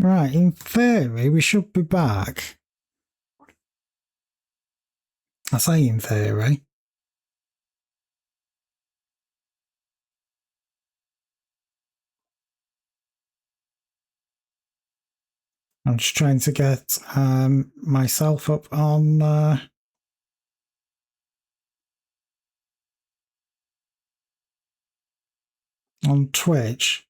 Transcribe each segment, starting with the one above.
Right, in theory, we should be back. I say in theory. I'm just trying to get myself up on Twitch.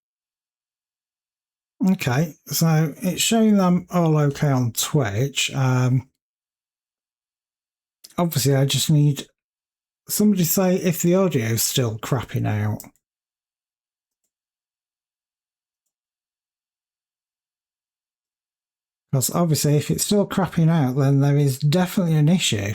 Okay, so it's showing them all okay on Twitch. Obviously, I just need somebody to say if the audio is still crapping out. Because obviously, if it's still crapping out, then there is definitely an issue.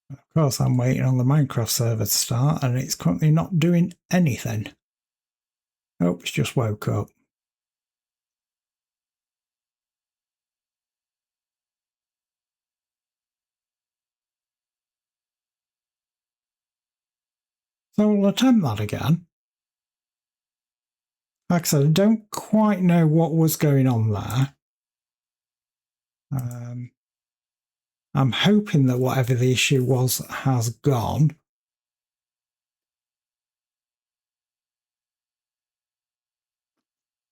Of course, I'm waiting on the Minecraft server to start, and it's currently not doing anything. Oh, it's just woke up. So we'll attempt that again. Like I said, I don't quite know what was going on there. I'm hoping that whatever the issue was has gone.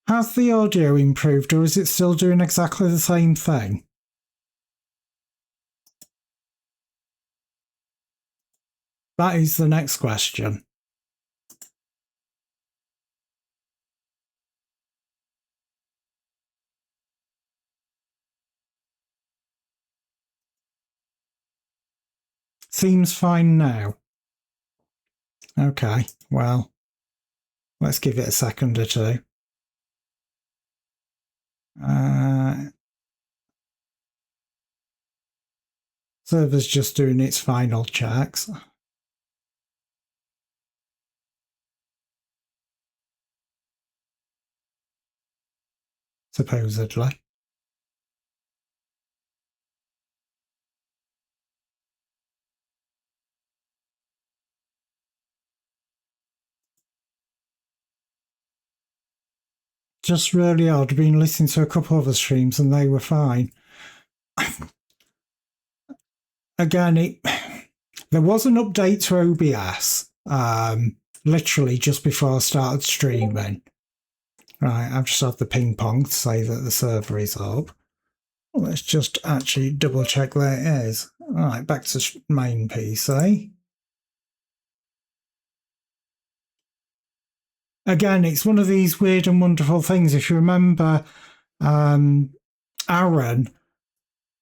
Has the audio improved, or is it still doing exactly the same thing? That is the next question. Seems fine now. Okay, well, let's give it a second or two. Server's just doing its final checks. Supposedly. Just really odd. I've been listening to a couple of other streams and they were fine. Again, there was an update to OBS, literally just before I started streaming. Right, I've just had the ping pong to say that the server is up. Let's just actually double check that it is. All right, back to main PC. Again, it's one of these weird and wonderful things. If you remember Aaron,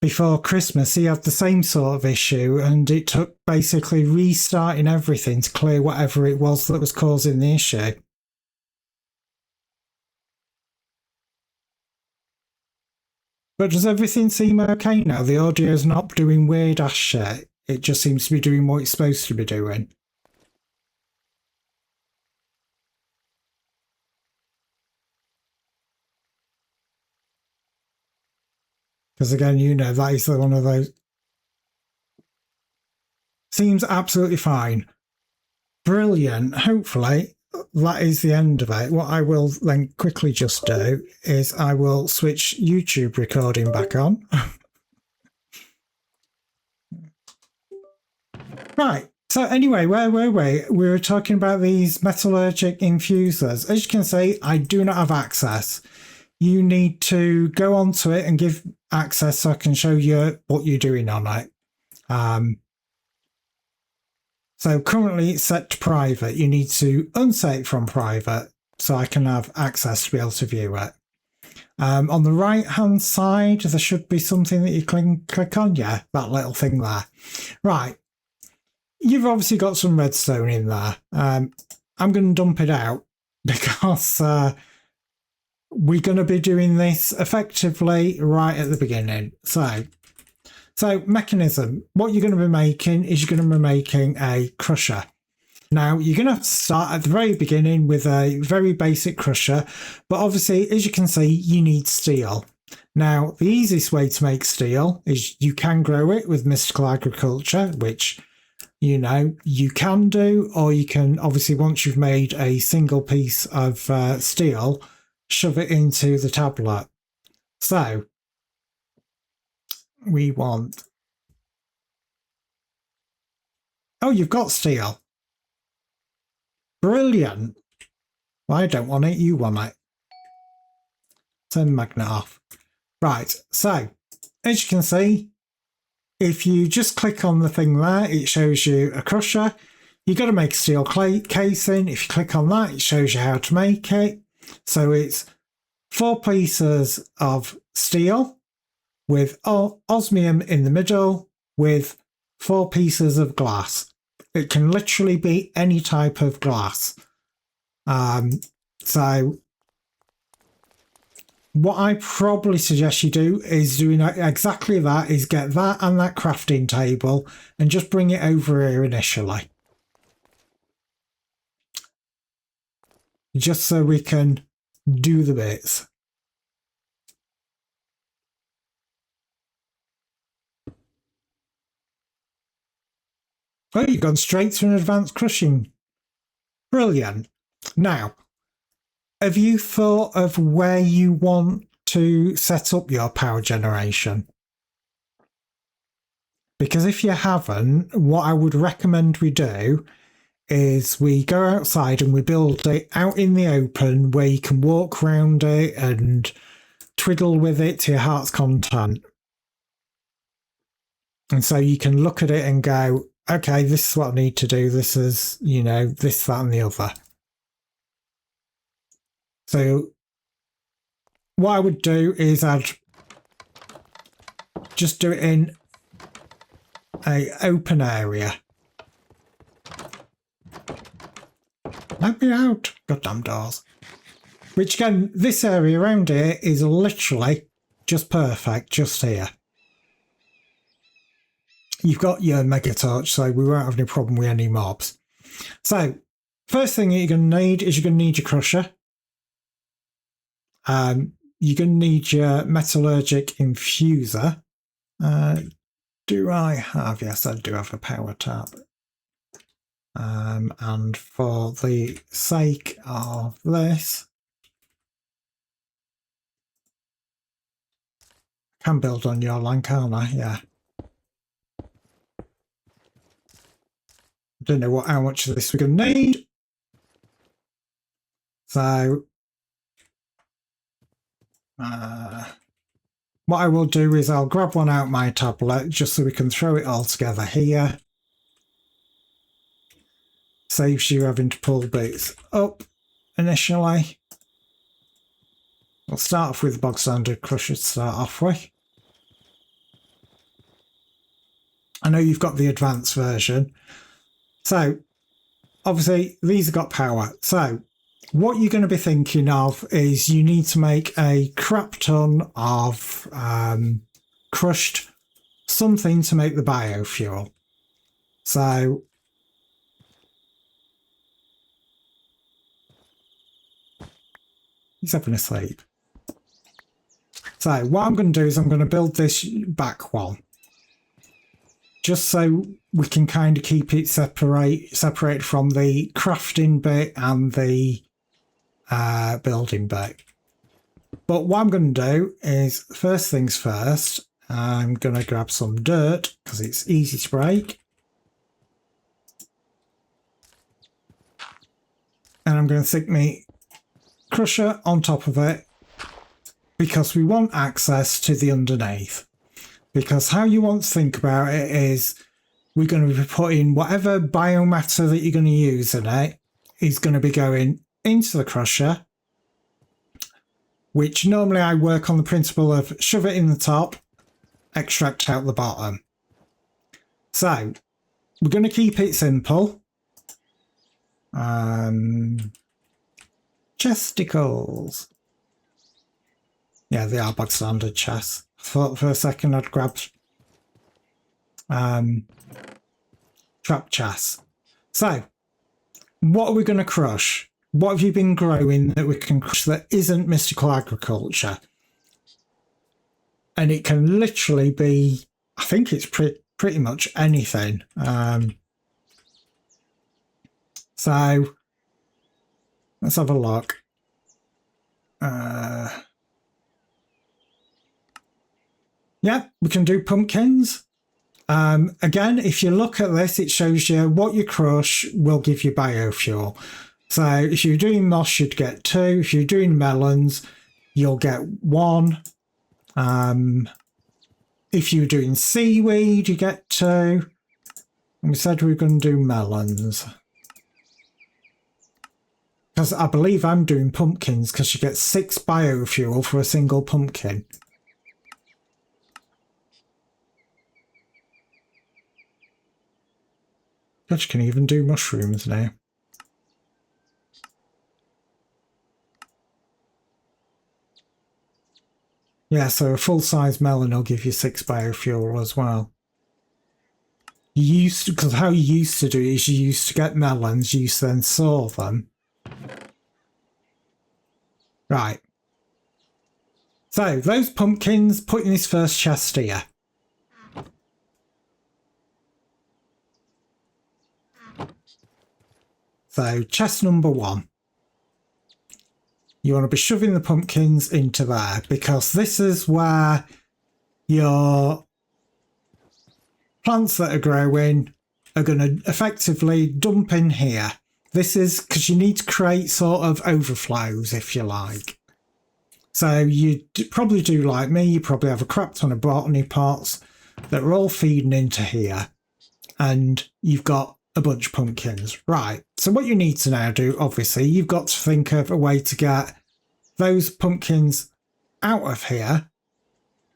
before Christmas, he had the same sort of issue, and it took basically restarting everything to clear whatever it was that was causing the issue. But does everything seem okay now? The audio's not doing weird ass shit. It just seems to be doing what it's supposed to be doing. Because again, you know, that is one of those. Seems absolutely fine. Brilliant. Hopefully, that is the end of it. What I will then quickly just do is I will switch YouTube recording back on. Right. So anyway, where were we? We were talking about these metallurgic infusers. As you can see, I do not have access. You need to go onto it and give access so I can show you what you're doing on it. So currently it's set to private. You need to unset it from private so I can have access to be able to view it. On the right hand side, there should be something that you can click on. Yeah, that little thing there. Right. You've obviously got some redstone in there. I'm going to dump it out because we're going to be doing this effectively right at the beginning. So mechanism, what you're going to be making is you're going to be making a crusher. Now, you're going to have to start at the very beginning with a very basic crusher, but obviously, as you can see, you need steel. Now, the easiest way to make steel is you can grow it with mystical agriculture, which, you know, you can do, or you can, obviously, once you've made a single piece of steel, shove it into the tablet. So, we want... Oh, you've got steel. Brilliant. Well, I don't want it, you want it. Turn magnet off. Right, so, as you can see, if you just click on the thing there, it shows you a crusher. You've got to make a steel casing. If you click on that, it shows you how to make it. So it's 4 pieces of steel with osmium in the middle with 4 pieces of glass. It can literally be any type of glass. So what I probably suggest you do is doing exactly that, is get that and that crafting table and just bring it over here initially. Just so we can do the bits. Oh, you've gone straight to an advanced crushing. Brilliant. Now, have you thought of where you want to set up your power generation? Because if you haven't, what I would recommend we do is we go outside and we build it out in the open where you can walk around it and twiddle with it to your heart's content. And so you can look at it and go, okay, this is what I need to do. This is, you know, this, that, and the other. So what I would do is I'd just do it in an open area. Let me out, goddamn doors. Which again, this area around here is literally just perfect, just here. You've got your mega torch, so we won't have any problem with any mobs. So, first thing you're going to need is you're going to need your crusher. You're going to need your metallurgic infuser. Do I have? Yes, I do have a power tap. And for the sake of this, I can build on your land, can't I? Yeah. I don't know how much of this we're going to need. So, what I will do is I'll grab one out my tablet just so we can throw it all together here. Saves you having to pull bits up initially. We'll start off with the bog standard crusher to start off with. I know you've got the advanced version. So, obviously, these have got power. So, what you're going to be thinking of is you need to make a crap ton of crushed something to make the biofuel. So, he's having a sleep. So, what I'm going to do is I'm going to build this back one. Just so we can kind of keep it separate from the crafting bit and the building bit. But what I'm going to do is, first things first, I'm going to grab some dirt because it's easy to break. And I'm going to stick my crusher on top of it because we want access to the underneath. Because how you want to think about it is we're going to be putting whatever biomatter that you're going to use in it is going to be going into the crusher, which normally I work on the principle of shove it in the top, extract out the bottom. So we're going to keep it simple. Chesticles. Yeah, they are bog standard chests. I thought for a second I'd grabbed trap chests. So what are we going to crush? What have you been growing that we can crush that isn't mystical agriculture? And it can literally be, I think it's pretty much anything. So let's have a look. Yeah, we can do pumpkins. Again, if you look at this, it shows you what you crush will give you biofuel. So if you're doing moss, you'd get 2. If you're doing melons, you'll get 1. If you're doing seaweed, you get 2. And we said we were going to do melons. Because I believe I'm doing pumpkins because you get 6 biofuel for a single pumpkin. God, you can even do mushrooms now. Yeah, so a full-size melon will give you 6 biofuel as well. Because how you used to do it is you used to get melons, you used to then sow them. Right. So, those pumpkins, put in this first chest here. So, chest number 1. You want to be shoving the pumpkins into there because this is where your plants that are growing are going to effectively dump in here. This is because you need to create sort of overflows, if you like. So you probably do like me, you probably have a crap ton of botany pots that are all feeding into here. And you've got a bunch of pumpkins. Right, so what you need to now do, obviously, you've got to think of a way to get those pumpkins out of here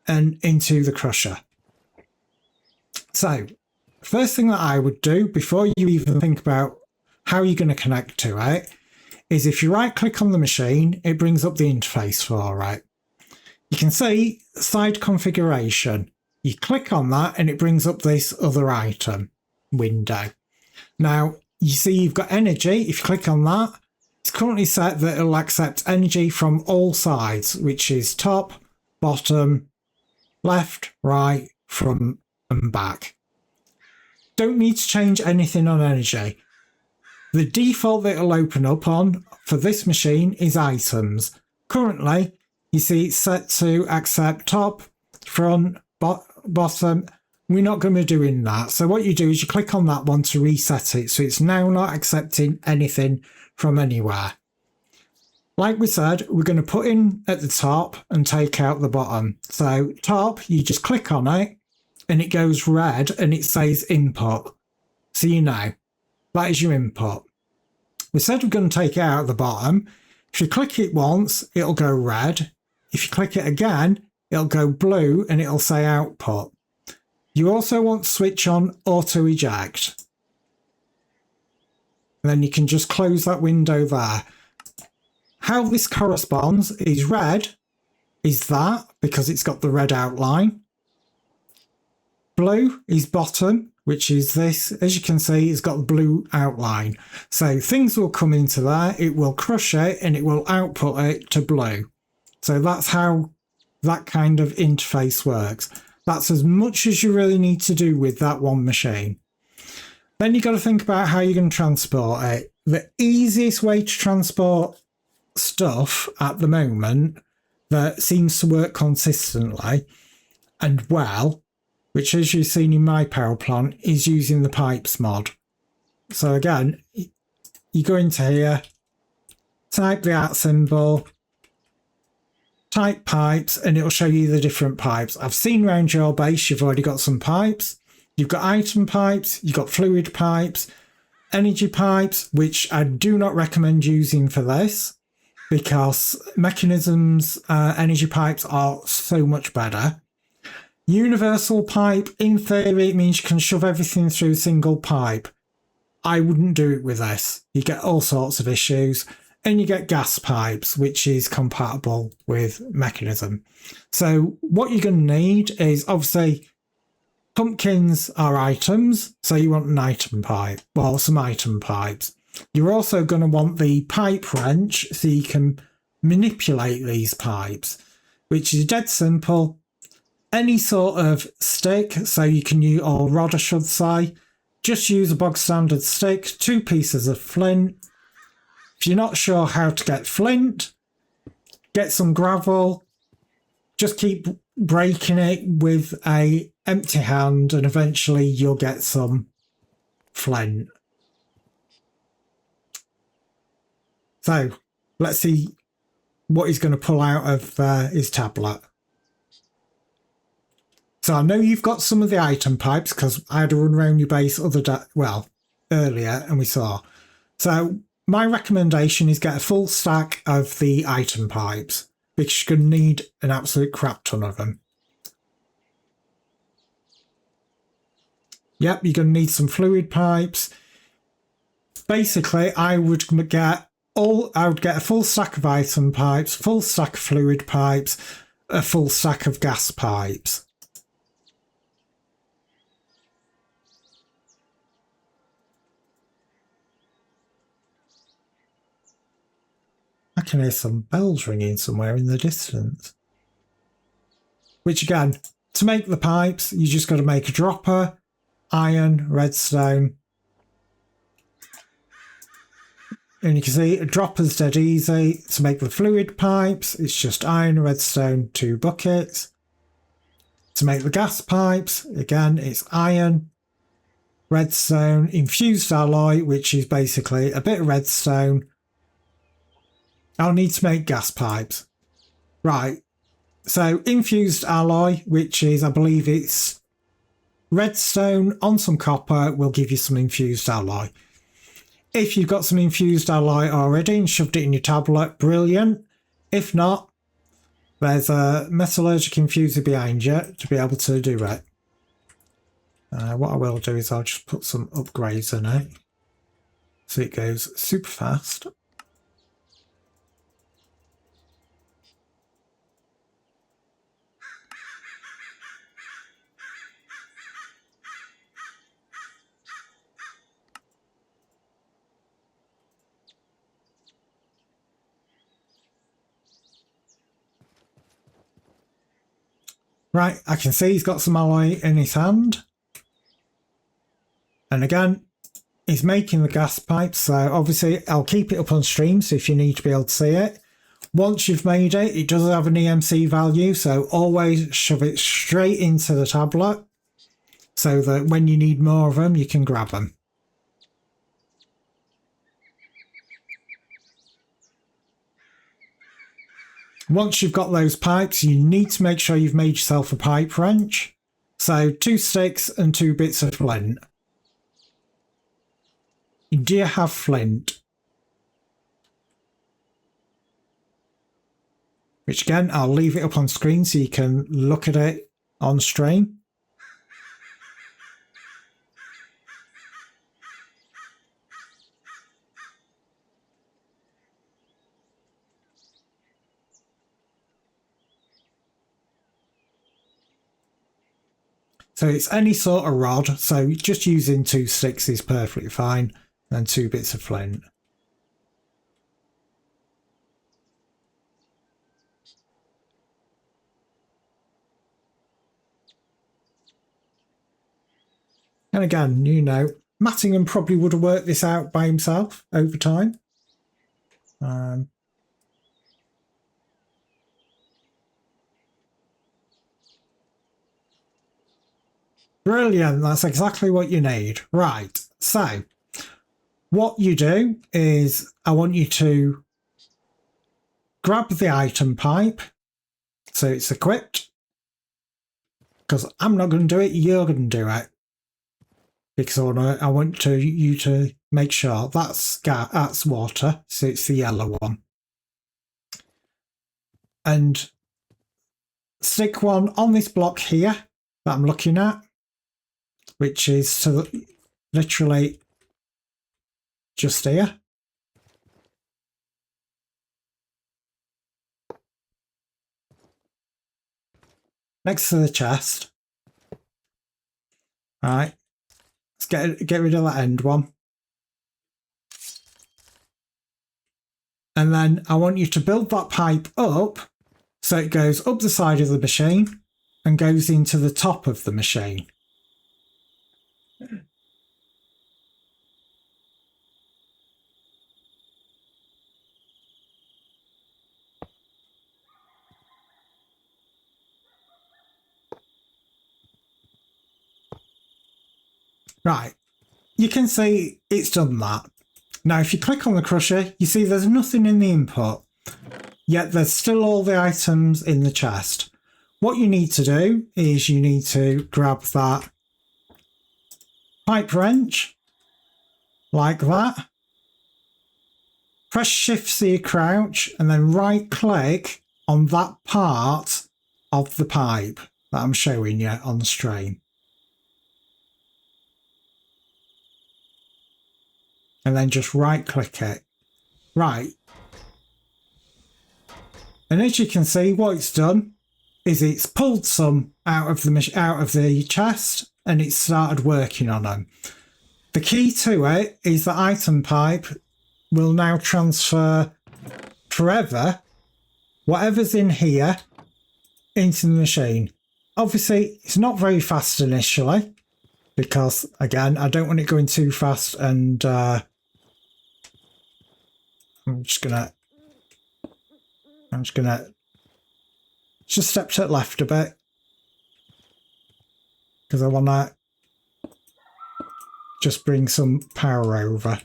and into the crusher. So, first thing that I would do before you even think about how you're going to connect to it is if you right click on the machine, it brings up the interface for it. You can see side configuration. You click on that and it brings up this other item window. Now, you see you've got energy. If you click on that, it's currently set that it'll accept energy from all sides, which is top, bottom, left, right, front and back. Don't need to change anything on energy. The default that it'll open up on for this machine is items. Currently, you see it's set to accept top, front, bottom. We're not going to be doing that. So what you do is you click on that one to reset it. So it's now not accepting anything from anywhere. Like we said, we're going to put in at the top and take out the bottom. So top, you just click on it and it goes red and it says input. So you know, that is your input. We said we're going to take it out at the bottom. If you click it once, it'll go red. If you click it again, it'll go blue and it'll say output. You also want to switch on auto eject. And then you can just close that window there. How this corresponds is red is that because it's got the red outline. Blue is bottom, which is this. As you can see, it's got the blue outline. So things will come into there, it will crush it and it will output it to blue. So that's how that kind of interface works. That's as much as you really need to do with that one machine. Then you've got to think about how you're going to transport it. The easiest way to transport stuff at the moment that seems to work consistently and well, which as you've seen in my power plant, is using the pipes mod. So again, you go into here, type the @ symbol, type pipes, and it'll show you the different pipes. I've seen around your base, you've already got some pipes. You've got item pipes, you've got fluid pipes, energy pipes, which I do not recommend using for this because mechanisms, energy pipes are so much better. Universal pipe, in theory, it means you can shove everything through a single pipe. I wouldn't do it with this. You get all sorts of issues. And you get gas pipes, which is compatible with mechanism. So what you're going to need is obviously pumpkins are items. So you want an item pipe, well, some item pipes. You're also going to want the pipe wrench so you can manipulate these pipes, which is dead simple. Any sort of stick, so you can use, or rod I should say, just use a bog standard stick, 2 pieces of flint. If you're not sure how to get flint, get some gravel, just keep breaking it with a empty hand and eventually you'll get some flint. So let's see what he's going to pull out of his tablet. So I know you've got some of the item pipes because I had a run around your base earlier and we saw. So my recommendation is get a full stack of the item pipes because you're going to need an absolute crap ton of them. Yep, you're going to need some fluid pipes. Basically, I would get a full stack of item pipes, full stack of fluid pipes, a full stack of gas pipes. I can hear some bells ringing somewhere in the distance. Which again, to make the pipes, you just got to make a dropper, iron, redstone. And you can see a dropper's dead easy. To make the fluid pipes, it's just iron, redstone, 2 buckets. To make the gas pipes, again, it's iron, redstone, infused alloy, which is basically a bit of redstone. I'll need to make gas pipes. Right, so infused alloy, which is, I believe it's redstone on some copper, will give you some infused alloy. If you've got some infused alloy already and shoved it in your tablet, brilliant. If not, there's a metallurgic infuser behind you to be able to do it. What I will do is I'll just put some upgrades in it so it goes super fast. Right, I can see he's got some alloy in his hand. And again, he's making the gas pipes, so obviously I'll keep it up on stream, so if you need to be able to see it. Once you've made it, it does have an EMC value, so always shove it straight into the tablet, so that when you need more of them, you can grab them. Once you've got those pipes, you need to make sure you've made yourself a pipe wrench. So 2 sticks and 2 bits of flint. Do you have flint? Which again, I'll leave it up on screen so you can look at it on stream. So it's any sort of rod, so just using 2 sticks is perfectly fine, and 2 bits of flint. And again, you know, Mattingham probably would have worked this out by himself over time. Brilliant, that's exactly what you need. Right, so what you do is I want you to grab the item pipe so it's equipped, because I'm not going to do it, you're going to do it, because I want you to make sure that's water, so it's the yellow one, and stick one on this block here that I'm looking at, which is literally just here. Next to the chest. All right, let's get rid of that end one. And then I want you to build that pipe up so it goes up the side of the machine and goes into the top of the machine. Right, you can see it's done that. Now, if you click on the crusher, you see there's nothing in the input, yet there's still all the items in the chest. What you need to do is you need to grab that pipe wrench, like that. Press Shift C crouch, and then right click on that part of the pipe that I'm showing you on the stream. And then just right click it. Right. And as you can see, what it's done is it's pulled some out of the chest and it's started working on them. The key to it is the item pipe will now transfer forever whatever's in here into the machine. Obviously, it's not very fast initially because, again, I don't want it going too fast, and I'm just gonna just step to the left a bit because I want to just bring some power over,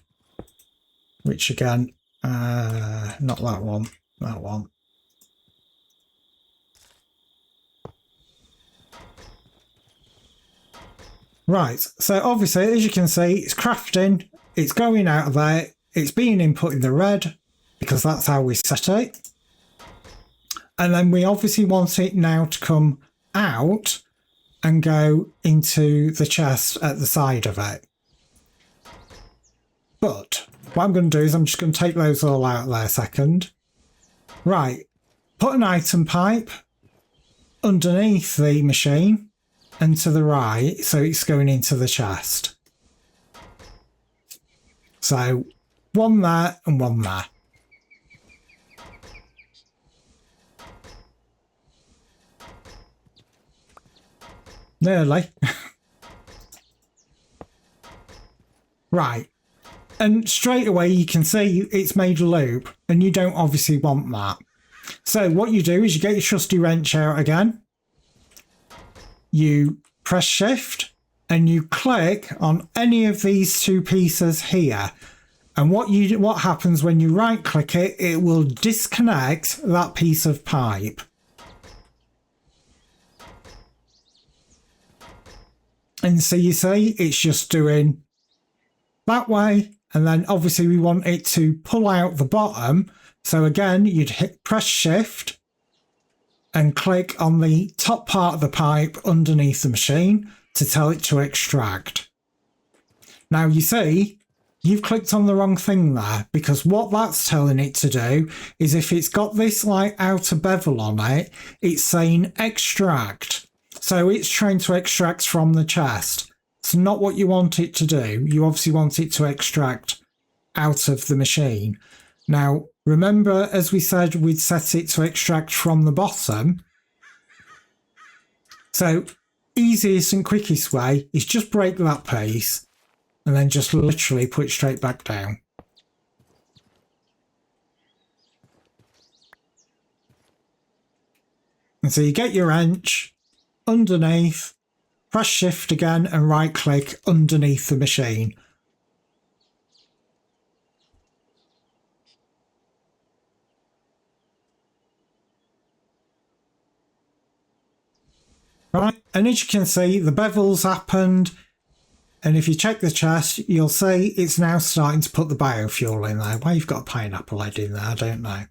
which again, not that one, that one. Right, so obviously, as you can see, it's crafting, it's going out of there, it's being input in the red because that's how we set it. And then we obviously want it now to come out and go into the chest at the side of it. But what I'm going to do is I'm just going to take those all out there a second. Right, put an item pipe underneath the machine and to the right, so it's going into the chest. So one there and one there. Nearly. Right. And straight away you can see it's made a loop, and you don't obviously want that. So what you do is you get your trusty wrench out again. You press Shift and you click on any of these two pieces here. And what happens when you right click it, it will disconnect that piece of pipe. And so you see, it's just doing that way. And then obviously we want it to pull out the bottom. So again, you'd press Shift and click on the top part of the pipe underneath the machine to tell it to extract. Now you see, you've clicked on the wrong thing there, because what that's telling it to do is if it's got this like outer bevel on it, it's saying extract. So it's trying to extract from the chest. It's not what you want it to do. You obviously want it to extract out of the machine. Now, remember, as we said, we'd set it to extract from the bottom. So easiest and quickest way is just break that piece and then just literally put it straight back down. And so you get your wrench underneath, press Shift again and right click underneath the machine. Right, and as you can see, the bevel's happened, and if you check the chest, you'll see it's now starting to put the biofuel in there. Why you've got a pineapple head in there, I don't know.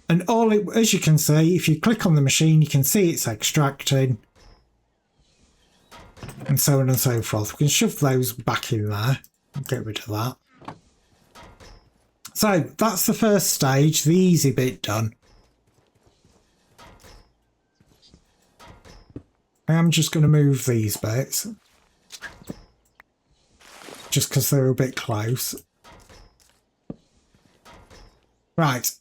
And as you can see, if you click on the machine, you can see it's extracting, and so on and so forth. We can shove those back in there and get rid of that. So that's the first stage, the easy bit done. I am just going to move these bits, just because they're a bit close. Right.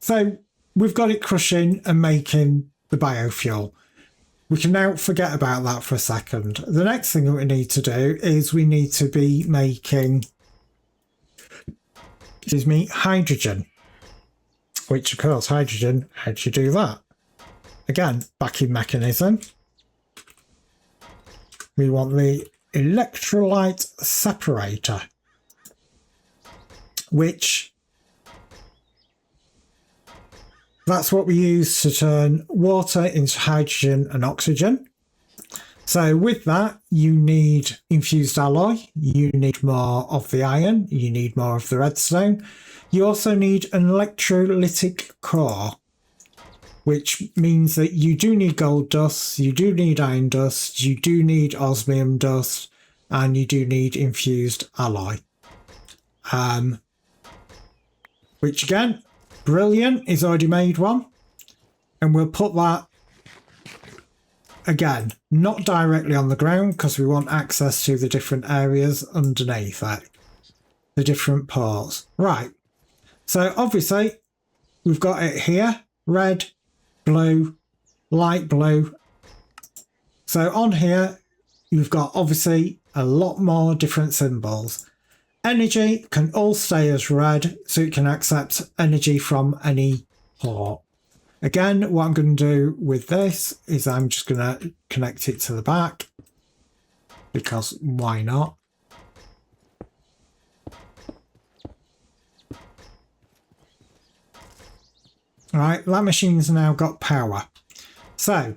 So we've got it crushing and making the biofuel. We can now forget about that for a second. The next thing that we need to do is we need to be making, excuse me, hydrogen. Which, of course, hydrogen, how do you do that? Again, back in mechanism. We want the electrolyte separator, which that's what we use to turn water into hydrogen and oxygen. So with that, you need infused alloy, you need more of the iron, you need more of the redstone. You also need an electrolytic core, which means that you do need gold dust, you do need iron dust, you do need osmium dust, and you do need infused alloy. Which again, brilliant, is already made one. And we'll put that, again, not directly on the ground because we want access to the different areas underneath it, the different ports. Right, so obviously we've got it here, red, blue, light blue. So on here, you've got obviously a lot more different symbols. Energy can all stay as red, so it can accept energy from any port. Again, what I'm going to do with this is I'm just going to connect it to the back, because why not? Alright, that machine's now got power. So,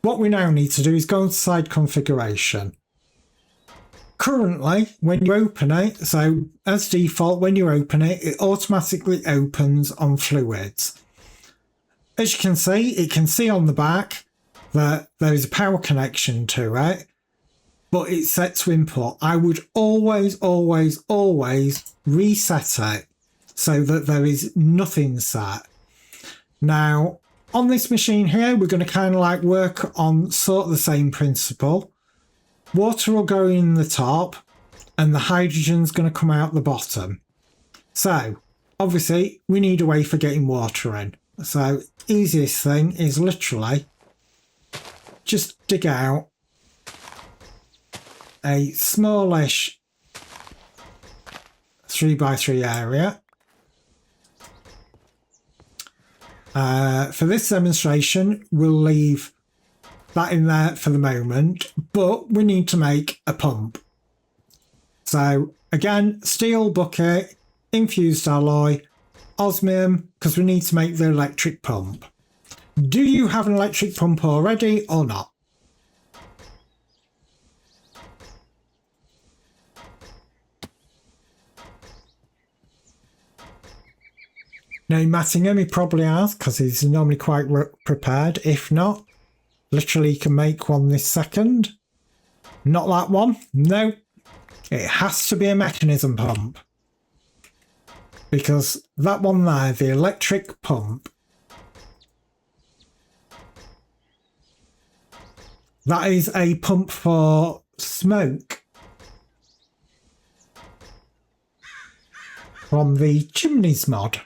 what we now need to do is go into side configuration. Currently, when you open it, so as default, when you open it, it automatically opens on fluids. As you can see, it can see on the back that there is a power connection to it, but it's set to input. I would always, always, always reset it so that there is nothing set. Now, on this machine here, we're going to kind of like work on sort of the same principle. Water will go in the top and the hydrogen's going to come out the bottom. So, obviously, we need a way for getting water in. So, easiest thing is literally just dig out a smallish 3x3 area. For this demonstration, we'll leave that in there for the moment, but we need to make a pump. So again, steel bucket, infused alloy, osmium, because we need to make the electric pump. Do you have an electric pump already or not? Now, Mattingham, he probably has, because he's normally quite prepared. If not, literally you can make one this second. Not that one. No. It has to be a mechanism pump. Because that one there, the electric pump, that is a pump for smoke from the chimneys mod.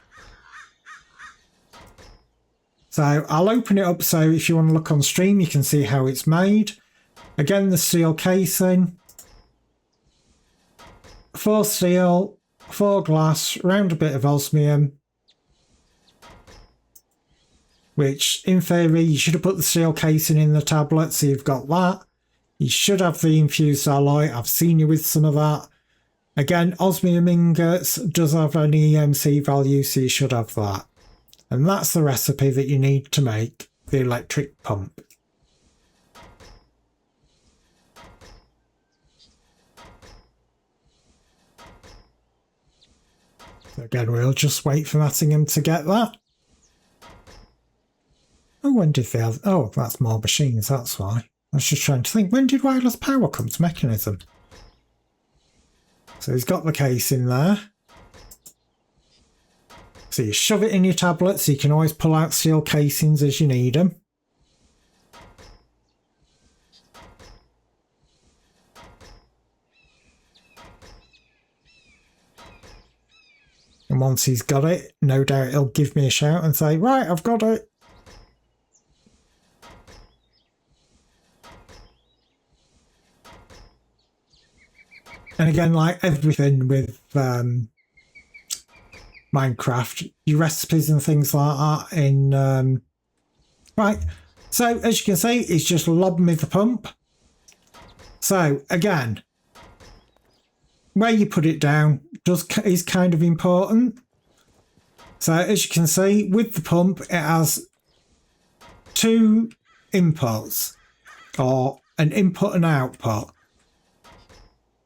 So I'll open it up so if you want to look on stream, you can see how it's made. Again, the steel casing, 4 steel, 4 glass, round a bit of osmium, which in theory you should have put the steel casing in the tablet, so you've got that. You should have the infused alloy, I've seen you with some of that. Again, osmium ingots does have an EMC value, so you should have that. And that's the recipe that you need to make the electric pump. So again, we'll just wait for Mattingham to get that. Oh, when did they have... Oh, that's more machines, that's why. I was just trying to think, when did wireless power come to mechanism? So he's got the case in there. So you shove it in your tablet so you can always pull out steel casings as you need them. And once he's got it, no doubt he'll give me a shout and say, right, I've got it. And again, like everything with Minecraft, your recipes and things like that in... right, so as you can see, it's just lobbed me the pump. So again, where you put it down is kind of important. So as you can see, with the pump, it has two inputs, or an input and output.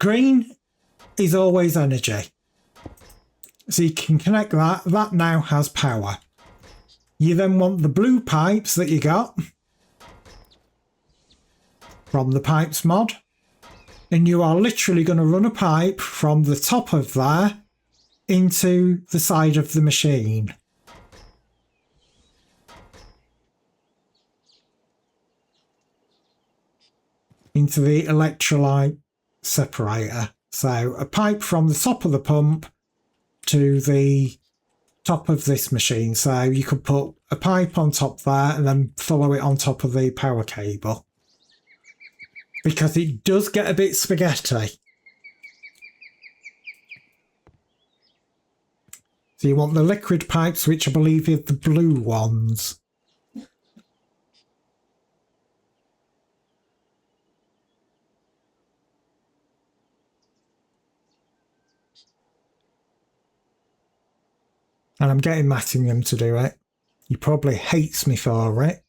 Green is always energy. So you can connect that. That now has power. You then want the blue pipes that you got from the pipes mod. And you are literally going to run a pipe from the top of there into the side of the machine. Into the electrolyte separator. So a pipe from the top of the pump to the top of this machine. So you could put a pipe on top there and then follow it on top of the power cable. Because it does get a bit spaghetti. So you want the liquid pipes, which I believe are the blue ones. And I'm getting Mattingham to do it. He probably hates me for it.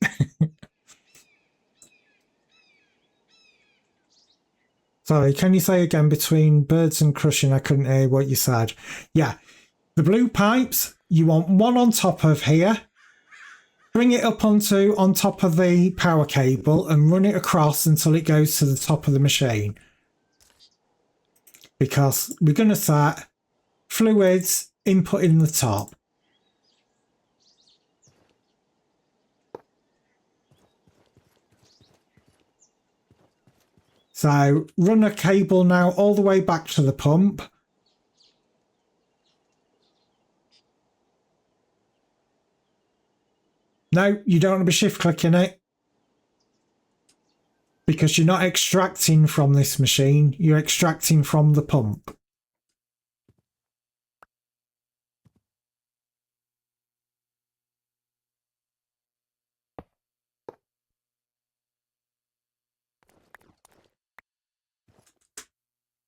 Sorry, can you say again, between birds and crushing? I couldn't hear what you said. Yeah, the blue pipes, you want one on top of here. Bring it up on top of the power cable and run it across until it goes to the top of the machine. Because we're going to set fluids input in the top. So run a cable now all the way back to the pump. No, you don't want to be shift clicking it. Because you're not extracting from this machine, you're extracting from the pump.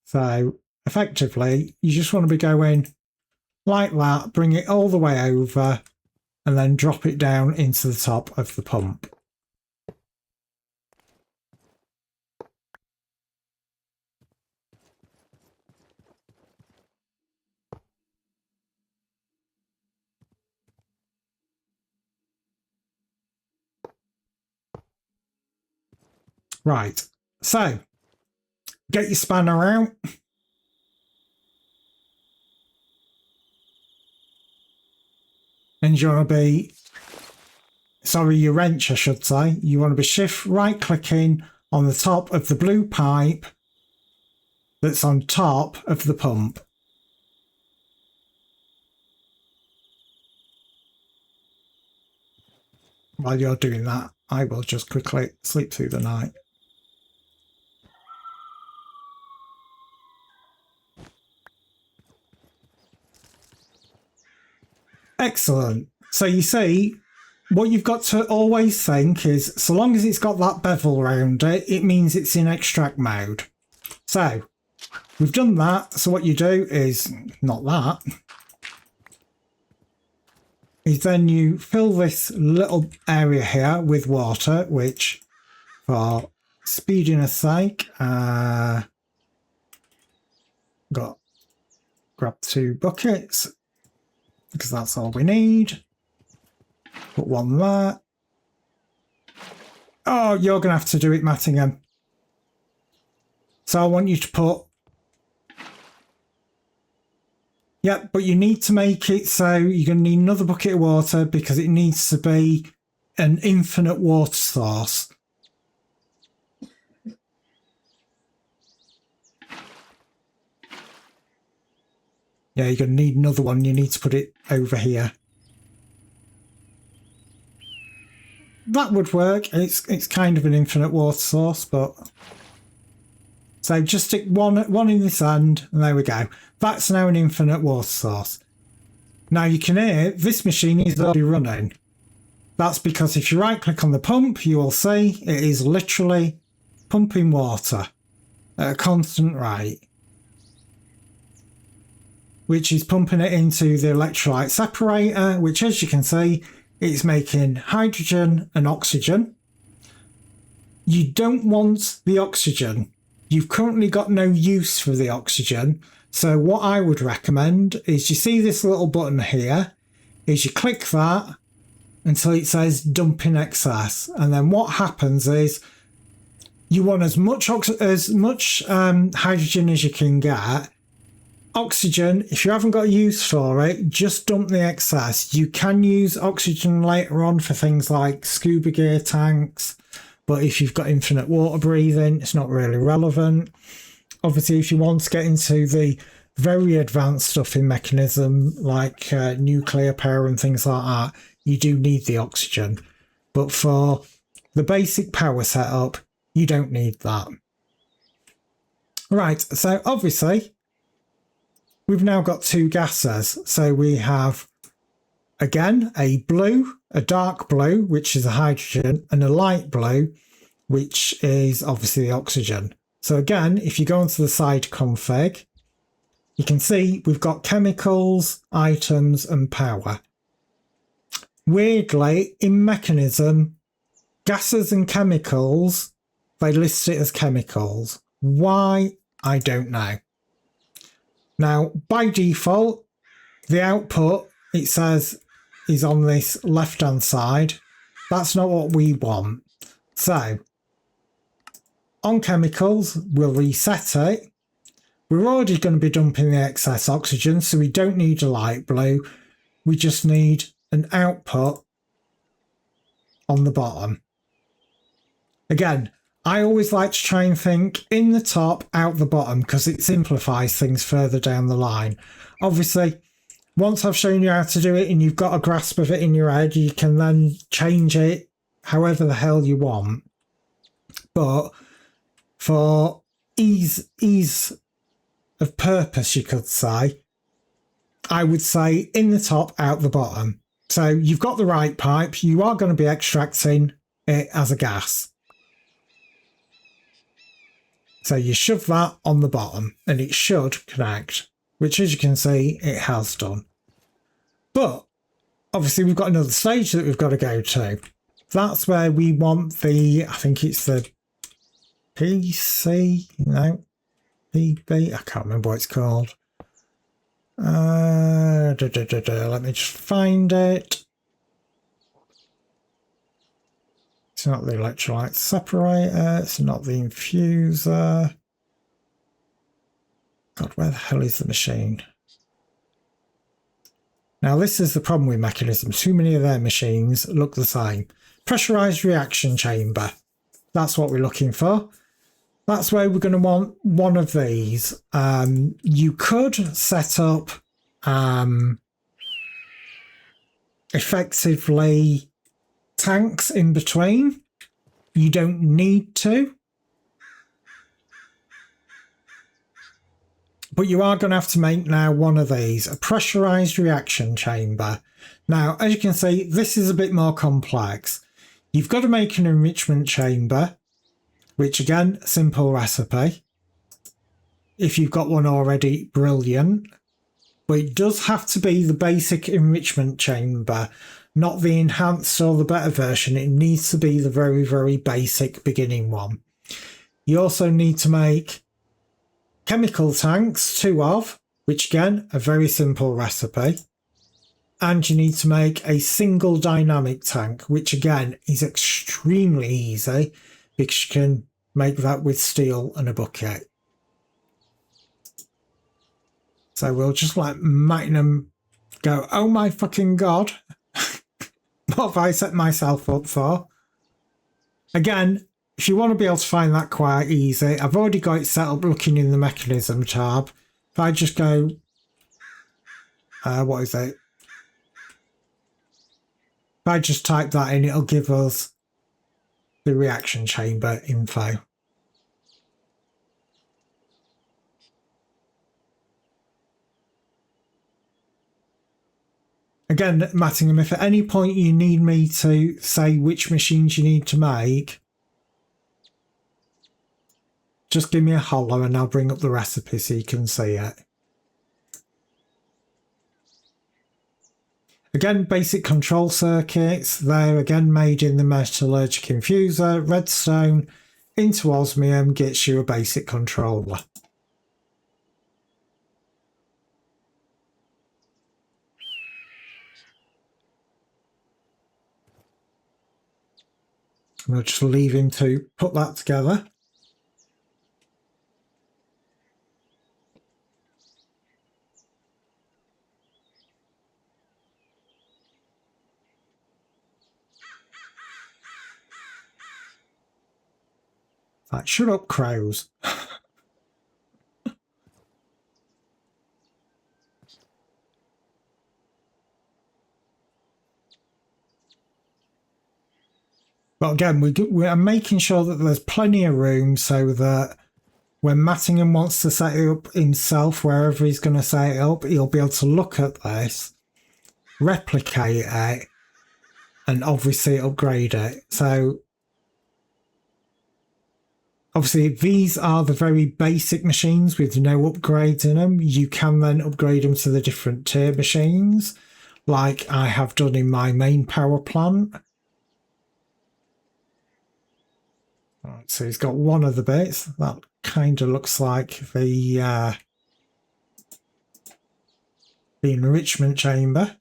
So effectively, you just want to be going like that, bring it all the way over, and then drop it down into the top of the pump. Right, so get your spanner out. And you want to be, sorry, your wrench, I should say. You want to be shift right clicking on the top of the blue pipe that's on top of the pump. While you're doing that, I will just quickly sleep through the night. Excellent. So you see, what you've got to always think is, so long as it's got that bevel around it, it means it's in extract mode. So we've done that. So what you do is, not that, is then you fill this little area here with water, which for speediness sake, grab 2 buckets, because that's all we need. Put one there. Oh, you're going to have to do it, Mattingham. So I want you to put... Yep, but you need to make it so you're going to need another bucket of water because it needs to be an infinite water source. Yeah, you're going to need another one. You need to put it over here. That would work. It's kind of an infinite water source, but... So just stick one in this end, and there we go. That's now an infinite water source. Now you can hear this machine is already running. That's because if you right click on the pump, you will see it is literally pumping water at a constant rate, which is pumping it into the electrolyte separator, which, as you can see, it's making hydrogen and oxygen. You don't want the oxygen. You've currently got no use for the oxygen. So what I would recommend is, you see this little button here, is you click that until it says dump in excess. And then what happens is you want as much hydrogen as you can get. Oxygen, if you haven't got use for it, just dump the excess. You can use oxygen later on for things like scuba gear tanks, but if you've got infinite water breathing, it's not really relevant. Obviously, if you want to get into the very advanced stuff in mechanism, like nuclear power and things like that, you do need the oxygen. But for the basic power setup, you don't need that. Right, so obviously, we've now got two gases. So we have, again, a blue, a dark blue, which is a hydrogen, and a light blue, which is obviously the oxygen. So again, if you go onto the side config, you can see we've got chemicals, items, and power. Weirdly, in mechanism, gases and chemicals, they list it as chemicals. Why? I don't know. Now, by default, the output, it says, is on this left-hand side. That's not what we want. So, on chemicals, we'll reset it. We're already going to be dumping the excess oxygen, so we don't need a light blue. We just need an output on the bottom. Again, I always like to try and think in the top, out the bottom, because it simplifies things further down the line. Obviously, once I've shown you how to do it and you've got a grasp of it in your head, you can then change it however the hell you want. But for ease of purpose, you could say, I would say in the top, out the bottom. So you've got the right pipe. You are going to be extracting it as a gas. So you shove that on the bottom and it should connect, which, as you can see, it has done. But obviously we've got another stage that we've got to go to. That's where we want the, I think it's the PC, no, PB, I can't remember what it's called. Let me just find it. It's not the electrolyte separator, it's not the infuser. God, where the hell is the machine? Now, this is the problem with mechanisms. Too many of their machines look the same. Pressurized reaction chamber. That's what we're looking for. That's where we're going to want one of these. You could set up effectively tanks in between. You don't need to. But you are going to have to make now one of these, a pressurized reaction chamber. Now, as you can see, this is a bit more complex. You've got to make an enrichment chamber, which again, simple recipe. If you've got one already, brilliant. But it does have to be the basic enrichment chamber, not the enhanced or the better version. It needs to be the very, very basic beginning one. You also need to make chemical tanks, 2 of, which again, a very simple recipe. And you need to make a single dynamic tank, which again is extremely easy because you can make that with steel and a bucket. So we'll just let Magnum go, oh my fucking God. What have I set myself up for? Again, if you want to be able to find that quite easy, I've already got it set up looking in the mechanism tab. If I just go what is it? If I just type that in, it'll give us the reaction chamber info. Again, Mattingham, if at any point you need me to say which machines you need to make, just give me a holler and I'll bring up the recipe so you can see it. Again, basic control circuits. They're again made in the metallurgic infuser. Redstone into osmium gets you a basic controller. We'll just leave him to put that together. Like, shut up, crows. But again, we are making sure that there's plenty of room so that when Mattingham wants to set it up himself, wherever he's going to set it up, he'll be able to look at this, replicate it, and obviously upgrade it. So obviously these are the very basic machines with no upgrades in them. You can then upgrade them to the different tier machines, like I have done in my main power plant. Right, so he's got one of the bits. That kind of looks like the enrichment chamber.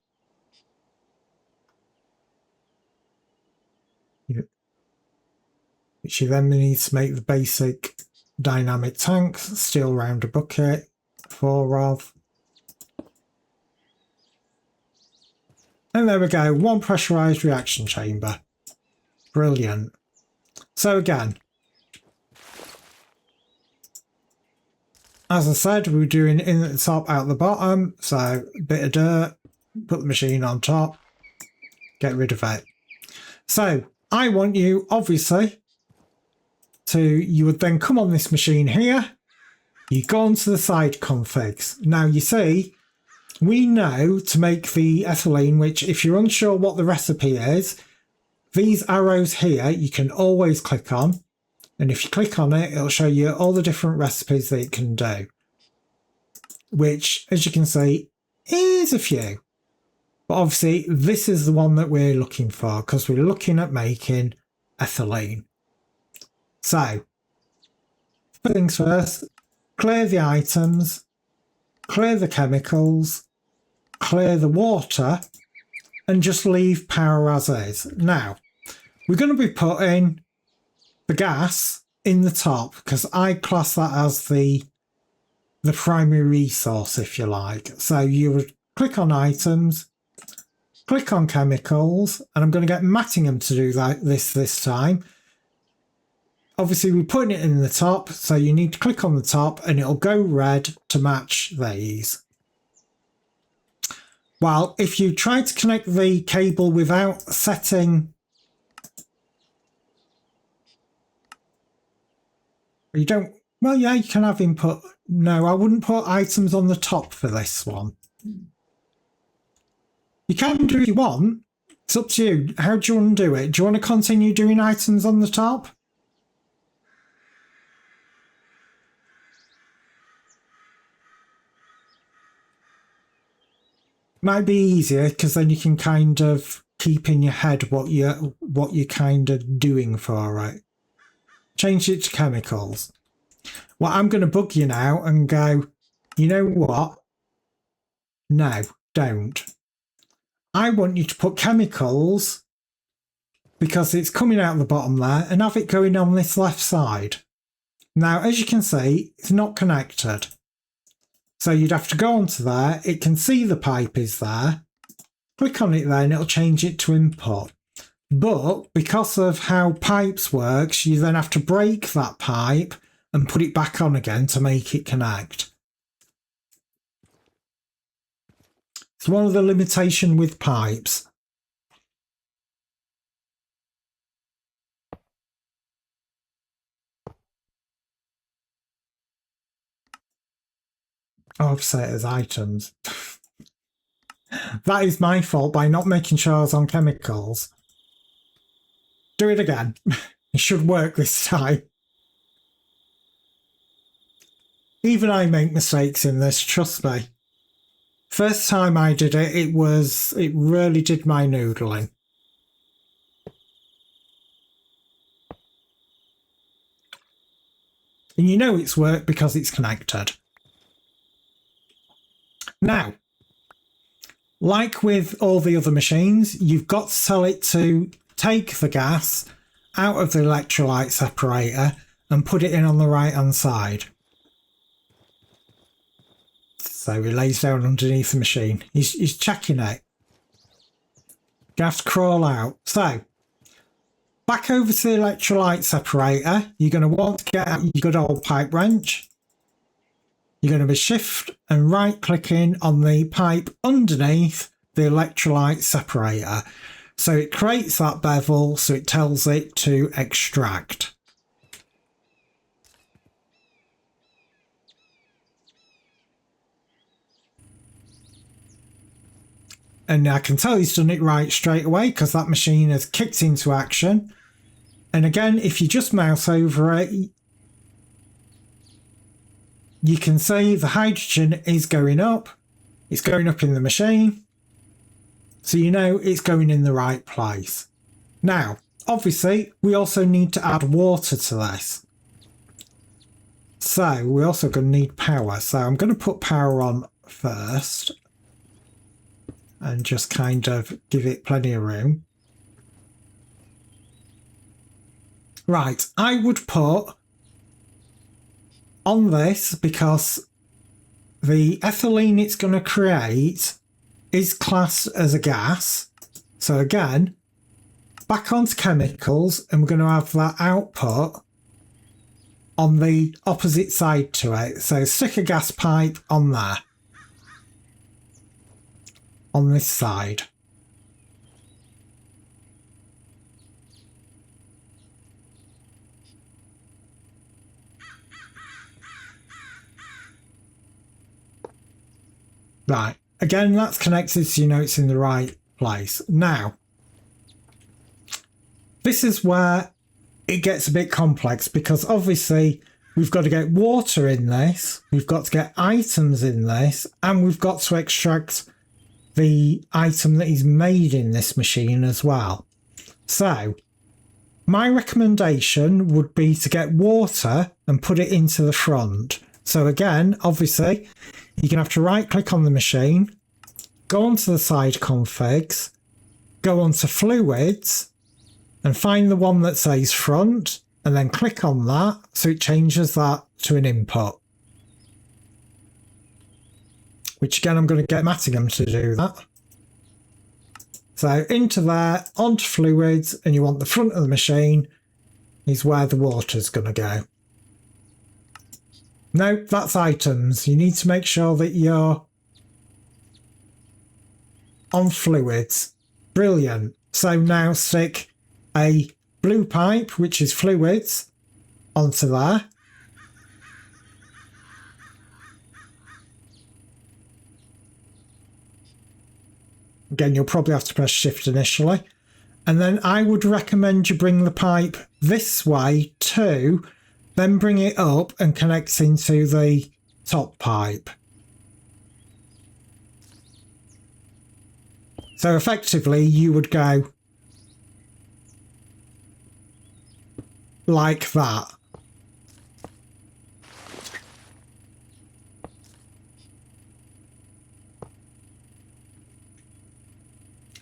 Which you then need to make the basic dynamic tanks, steel round a bucket, 4 of. And there we go, one pressurized reaction chamber. Brilliant. So again, as I said, we're doing in at the top, out the bottom. So a bit of dirt, put the machine on top, get rid of it. So I want you, obviously, you would then come on this machine here, you go onto the side configs. Now you see, we know to make the ethylene, which if you're unsure what the recipe is, these arrows here you can always click on, and if you click on it, it'll show you all the different recipes that it can do, which as you can see is a few. But obviously this is the one that we're looking for because we're looking at making ethylene. So, first things first, clear the items, clear the chemicals, clear the water, and just leave power as is. Now, we're going to be putting the gas in the top because I class that as the primary resource, if you like. So you would click on items, click on chemicals, and I'm going to get Mattingham to do this time. Obviously, we're putting it in the top, so you need to click on the top and it'll go red to match these. Well, if you try to connect the cable without setting... You don't... Well, yeah, you can have input. No, I wouldn't put items on the top for this one. You can do if you want. It's up to you. How do you want to do it? Do you want to continue doing items on the top? Might be easier because then you can kind of keep in your head what you're kind of doing for it. Change it to chemicals. Well, I'm going to bug you now and go, you know what? No, don't. I want you to put chemicals because it's coming out the bottom there and have it going on this left side. Now, as you can see, it's not connected. So you'd have to go onto there, it can see the pipe is there, click on it there and it'll change it to input. But because of how pipes works, you then have to break that pipe and put it back on again to make it connect. It's one of the limitations with pipes. Oh, I've set it as items. That is my fault by not making sure I was on chemicals. Do it again. It should work this time. Even I make mistakes in this, trust me. First time I did it, it really did my noodling. And you know it's worked because it's connected. Now, like with all the other machines, you've got to tell it to take the gas out of the electrolyte separator and put it in on the right hand side. So he lays down underneath the machine. He's checking it. You have to crawl out. So, back over to the electrolyte separator. You're going to want to get out your good old pipe wrench. You're going to be shift and right clicking on the pipe underneath the electrolyte separator. So it creates that bevel, so it tells it to extract. And I can tell he's done it right straight away because that machine has kicked into action. And again, if you just mouse over it, you can see the hydrogen is going up. It's going up in the machine. So you know it's going in the right place. Now, obviously, we also need to add water to this. So we're also going to need power. So I'm going to put power on first. And just kind of give it plenty of room. Right, I would put on this because the ethylene it's going to create is classed as a gas. So again, back onto chemicals, and we're going to have that output on the opposite side to it. So stick a gas pipe on there. On this side. Right, again that's connected so you know it's in the right place. Now, this is where it gets a bit complex because obviously we've got to get water in this, we've got to get items in this, and we've got to extract the item that is made in this machine as well. So my recommendation would be to get water and put it into the front. So again, obviously, you're going to have to right click on the machine, go onto the side configs, go onto fluids and find the one that says front and then click on that so it changes that to an input. Which again, I'm going to get Mattingham to do that. So into there, onto fluids, and you want the front of the machine is where the water's going to go. No, that's items. You need to make sure that you're on fluids. Brilliant. So now stick a blue pipe, which is fluids, onto there. Again, you'll probably have to press shift initially. And then I would recommend you bring the pipe this way too, then bring it up and connect into the top pipe. So effectively you would go like that.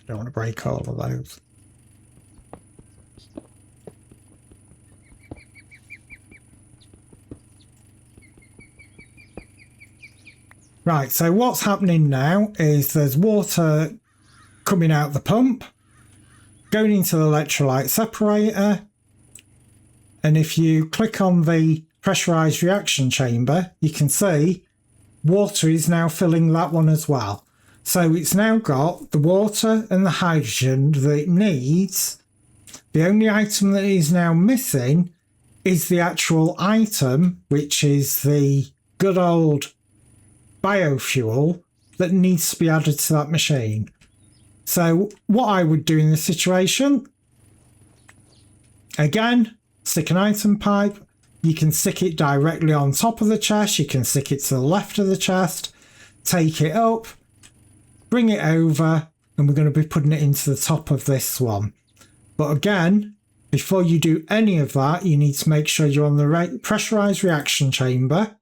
Don't want to break all of those. Right, so what's happening now is there's water coming out the pump, going into the electrolyte separator, and if you click on the pressurized reaction chamber, you can see water is now filling that one as well. So it's now got the water and the hydrogen that it needs. The only item that is now missing is the actual item, which is the good old biofuel that needs to be added to that machine. So what I would do in this situation, again, stick an item pipe. You can stick it directly on top of the chest. You can stick it to the left of the chest, take it up, bring it over, and we're going to be putting it into the top of this one. But again, before you do any of that, you need to make sure you're on the pressurized reaction chamber.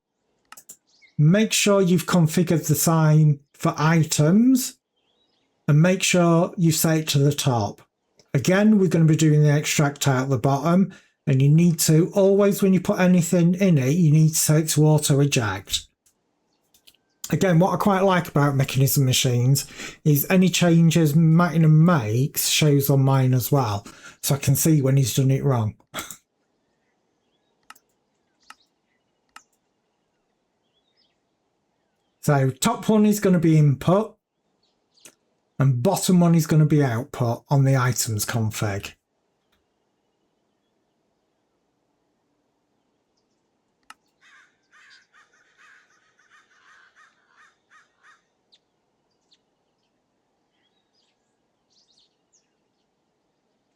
Make sure you've configured the sign for items and make sure you set it to the top. Again, we're going to be doing the extract out the bottom, and you need to always, when you put anything in it, you need to set it to auto eject. Again, what I quite like about mechanism machines is any changes Platinum makes shows on mine as well, so I can see when he's done it wrong. So top one is going to be input and bottom one is going to be output on the items config.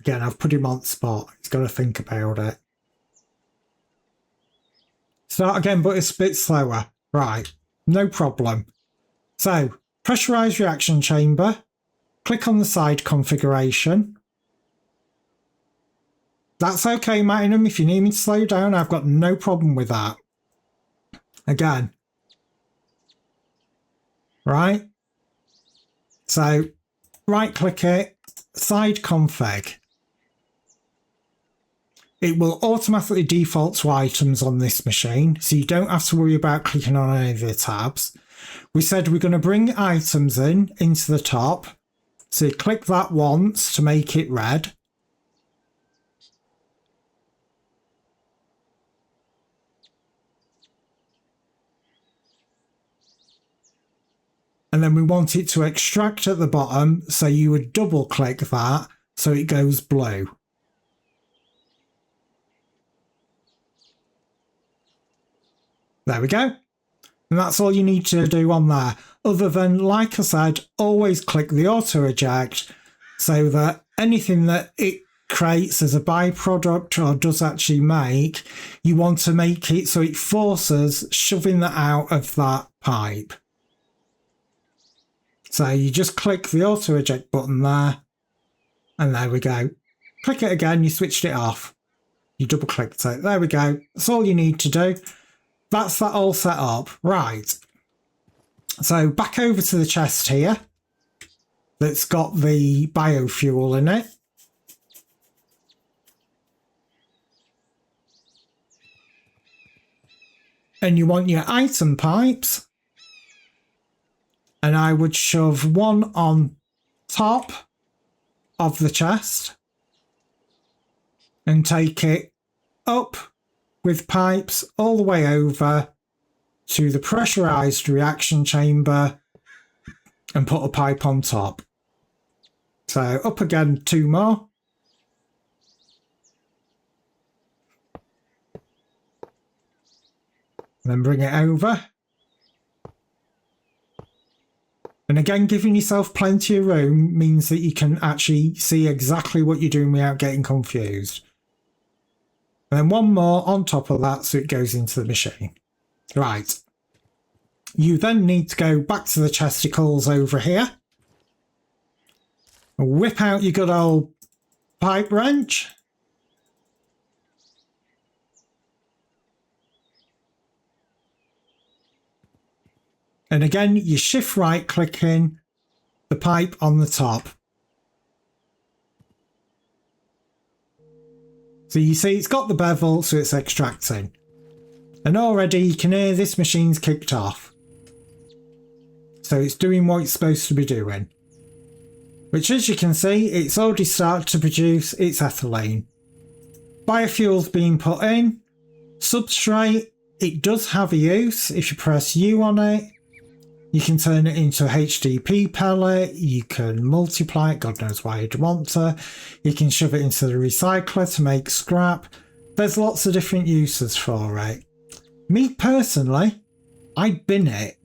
Again, I've put him on the spot. He's got to think about it. Start again, but it's a bit slower. Right, no problem. So, pressurized reaction chamber. Click on the side configuration. That's okay, Platinum. If you need me to slow down, I've got no problem with that. Again. Right. So, right click it, side config. It will automatically default to items on this machine, so you don't have to worry about clicking on any of the tabs. We said we're going to bring items into the top. So you click that once to make it red. And then we want it to extract at the bottom, so you would double click that so it goes blue. There we go. And that's all you need to do on there. Other than, like I said, always click the auto eject so that anything that it creates as a byproduct or does actually make, you want to make it so it forces shoving that out of that pipe. So you just click the auto eject button there, and there we go. Click it again, you switched it off. You double clicked it. There we go. That's all you need to do. That's that all set up. Right. So back over to the chest here that's got the biofuel in it. And you want your item pipes. And I would shove one on top of the chest and take it up with pipes all the way over to the pressurized reaction chamber and put a pipe on top. So up again, 2 more. Then bring it over. And again, giving yourself plenty of room means that you can actually see exactly what you're doing without getting confused. And then one more on top of that so it goes into the machine. Right. You then need to go back to the chesticles over here. Whip out your good old pipe wrench. And again, you shift right clicking the pipe on the top. So you see it's got the bevel, so it's extracting. And already you can hear this machine's kicked off. So it's doing what it's supposed to be doing. Which, as you can see, it's already started to produce its ethylene. Biofuel's being put in. Substrate, it does have a use if you press U on it. You can turn it into a HDP pellet, you can multiply it, God knows why you'd want to. You can shove it into the recycler to make scrap. There's lots of different uses for it. Me personally, I bin it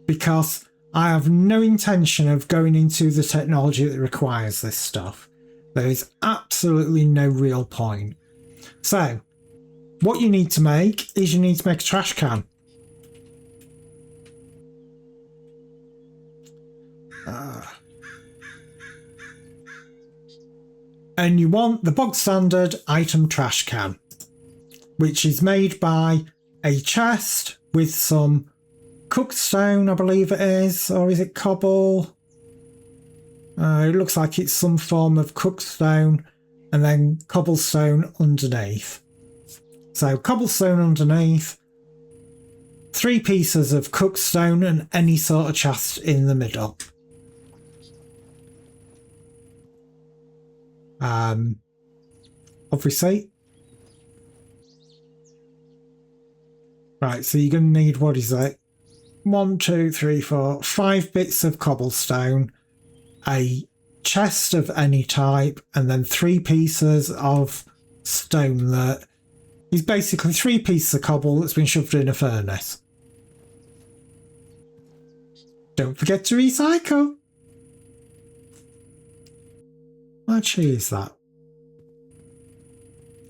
because I have no intention of going into the technology that requires this stuff. There is absolutely no real point. So, what you need to make is you need to make a trash can. And you want the bog standard item trash can, which is made by a chest with some cooked stone, I believe it is, or is it cobble? It looks like it's some form of cooked stone and then cobblestone underneath. So cobblestone underneath, 3 pieces of cooked stone and any sort of chest in the middle. Obviously. Right, so you're going to need, what is it? 1, 2, 3, 4, 5 bits of cobblestone, a chest of any type, and then 3 pieces of stone that is basically 3 pieces of cobble that's been shoved in a furnace. Don't forget to recycle. What actually is that?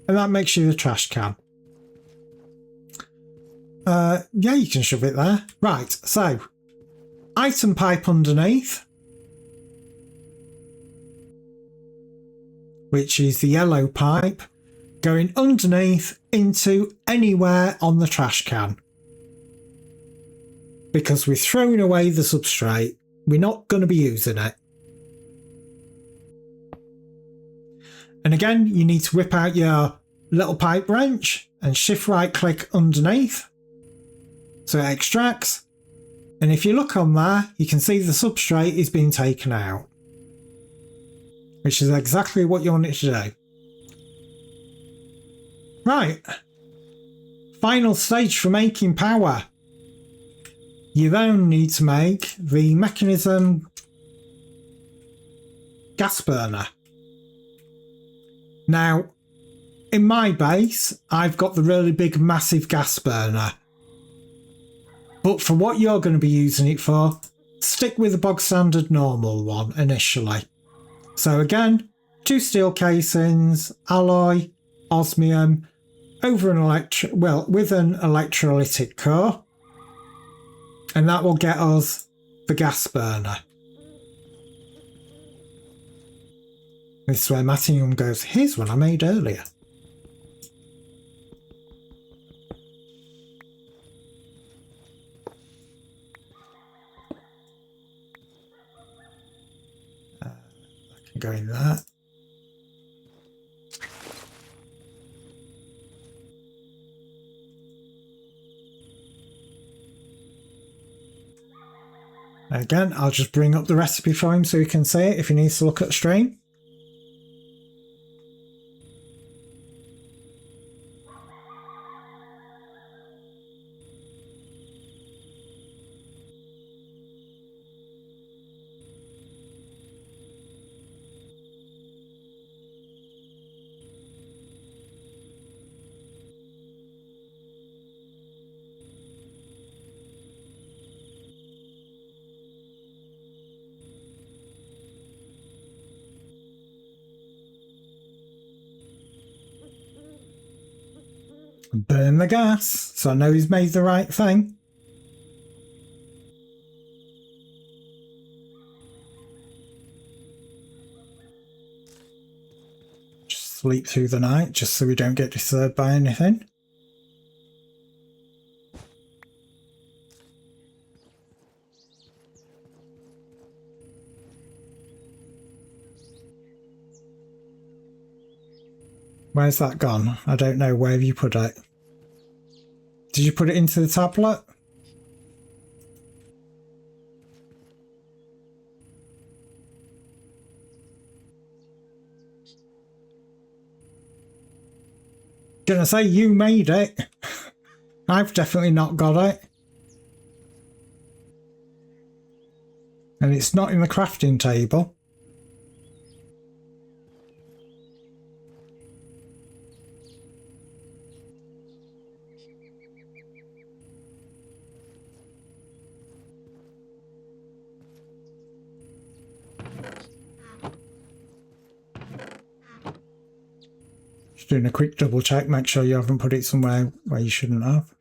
And that makes you the trash can. Yeah, you can shove it there. Right, so item pipe underneath, which is the yellow pipe, going underneath into anywhere on the trash can. Because we're throwing away the substrate, we're not going to be using it. And again, you need to whip out your little pipe wrench and shift right click underneath so it extracts. And if you look on there, you can see the substrate is being taken out, which is exactly what you want it to do. Right, final stage for making power. You then need to make the mechanism gas burner. Now, in my base, I've got the really big, massive gas burner. But for what you're going to be using it for, stick with the bog standard normal one initially. So again, 2 steel casings, alloy, osmium, over an with an electrolytic core. And that will get us the gas burner. This is where Mattingham goes, here's one I made earlier. I can go in there. Again, I'll just bring up the recipe for him so he can see it if he needs to look at the stream. Burn the gas, so I know he's made the right thing. Just sleep through the night, just so we don't get disturbed by anything. Where's that gone? I don't know. Where have you put it? Did you put it into the tablet? Gonna say you made it. I've definitely not got it. And it's not in the crafting table. Just doing a quick double check, make sure you haven't put it somewhere where you shouldn't have.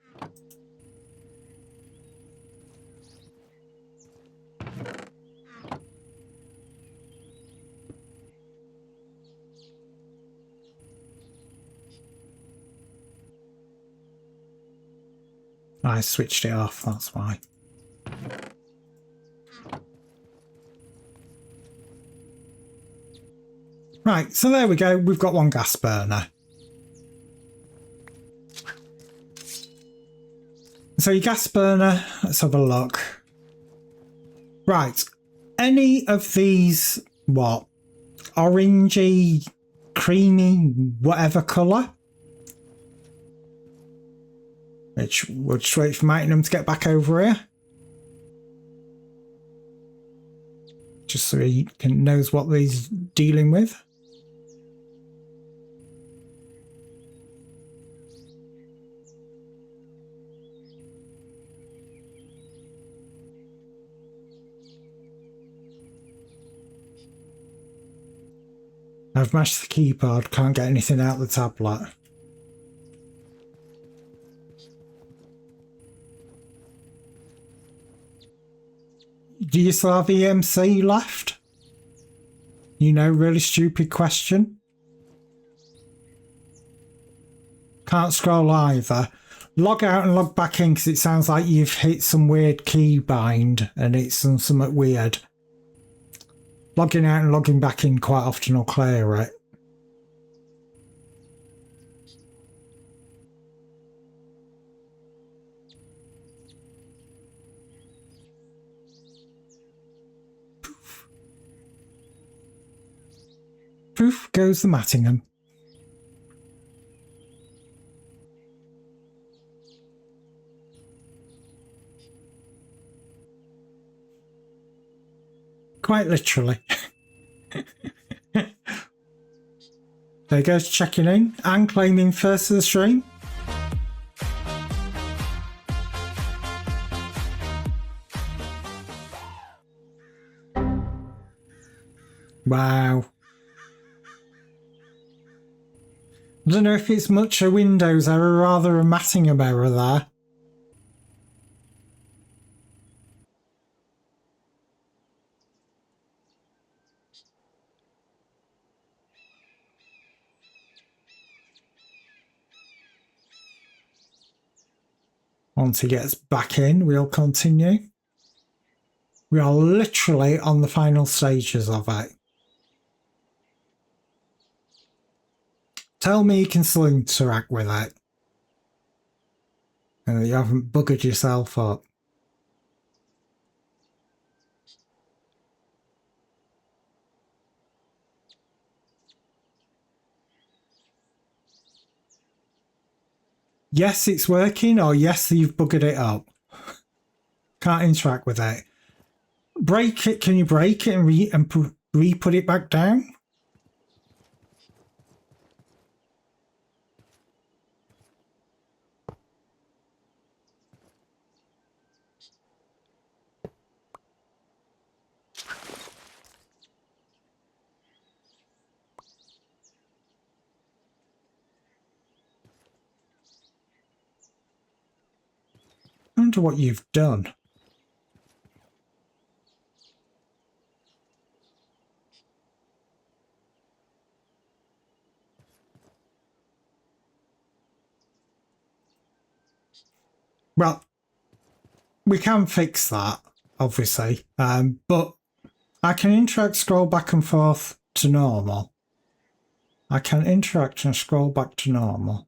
I switched it off, that's why. Right, so there we go, we've got one gas burner. So your gas burner, let's have a look. Right, any of these, what, orangey, creamy, whatever colour? Which we'll just wait for Magnum to get back over here. Just so he knows what he's dealing with. I've mashed the keyboard, can't get anything out of the tablet. Do you still have EMC left? You know, really stupid question. Can't scroll either. Log out and log back in because it sounds like you've hit some weird key bind and it's done something weird. Logging out and logging back in quite often will clear it. Poof goes the Mattingham. Quite literally. There goes checking in and claiming first of the stream. Wow. I don't know if it's much a Windows error, rather a Mattingham error there. Once he gets back in, we'll continue. We are literally on the final stages of it. Tell me you can still interact with it. And that you haven't buggered yourself up. Yes, it's working, or yes, you've buggered it up. Can't interact with it. Break it. Can you break it and re-put it back down? I wonder what you've done. Well, we can fix that, obviously, but I can interact, scroll back and forth to normal. I can interact and scroll back to normal.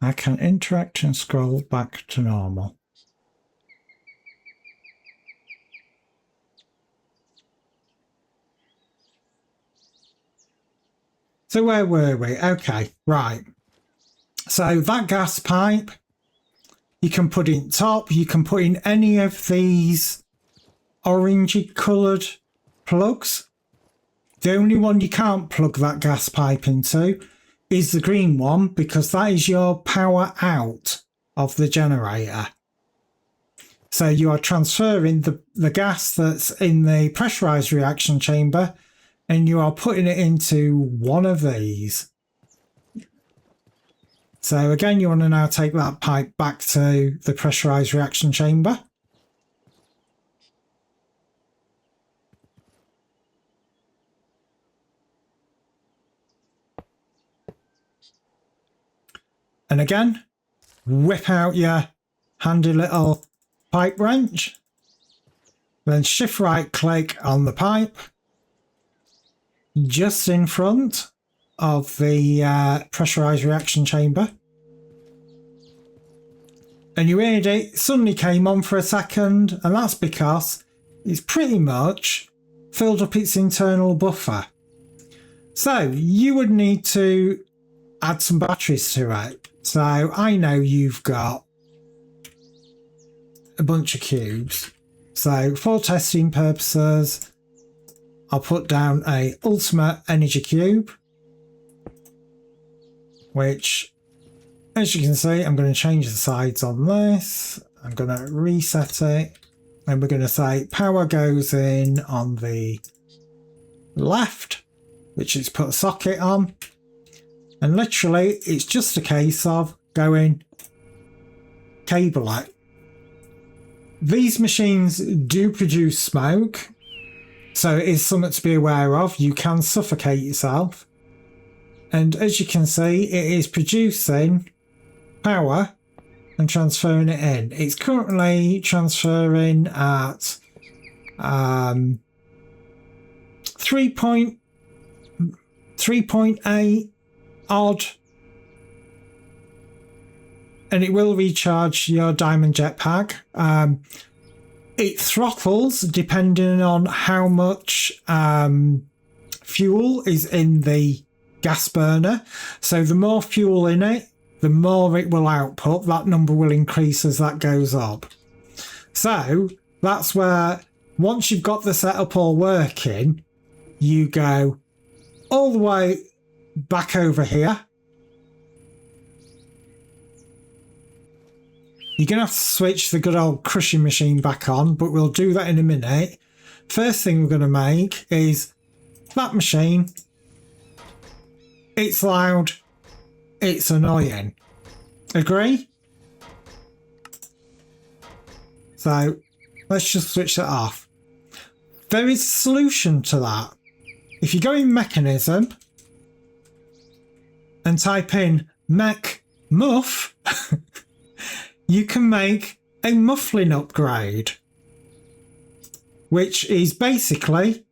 I can interact and scroll back to normal. So where were we? Okay, right. So that gas pipe, you can put in top, you can put in any of these orangey coloured plugs. The only one you can't plug that gas pipe into is the green one, because that is your power out of the generator. So you are transferring the gas that's in the pressurized reaction chamber and you are putting it into one of these. So again, you want to now take that pipe back to the pressurized reaction chamber. And again, whip out your handy little pipe wrench. Then shift right click on the pipe just in front of the pressurized reaction chamber. And you heard it suddenly came on for a second, and that's because it's pretty much filled up its internal buffer. So you would need to add some batteries to it. So I know you've got a bunch of cubes. So for testing purposes, I'll put down a ultimate energy cube, which, as you can see, I'm going to change the sides on this. I'm going to reset it, and we're going to say power goes in on the left, which is put a socket on. And literally, it's just a case of going cable it. These machines do produce smoke, so it is something to be aware of. You can suffocate yourself. And as you can see, it is producing power and transferring it in. It's currently transferring at 3.8 odd, and it will recharge your diamond jetpack. It throttles depending on how much fuel is in the gas burner. So the more fuel in it, the more it will output. That number will increase as that goes up. So that's where, once you've got the setup all working, you go all the way back over here. You're going to have to switch the good old crushing machine back on, but we'll do that in a minute. First thing we're going to make is that machine. It's loud. It's annoying. Agree? So let's just switch that off. There is a solution to that. If you go in mechanism and type in mech muff, you can make a muffling upgrade, which is basically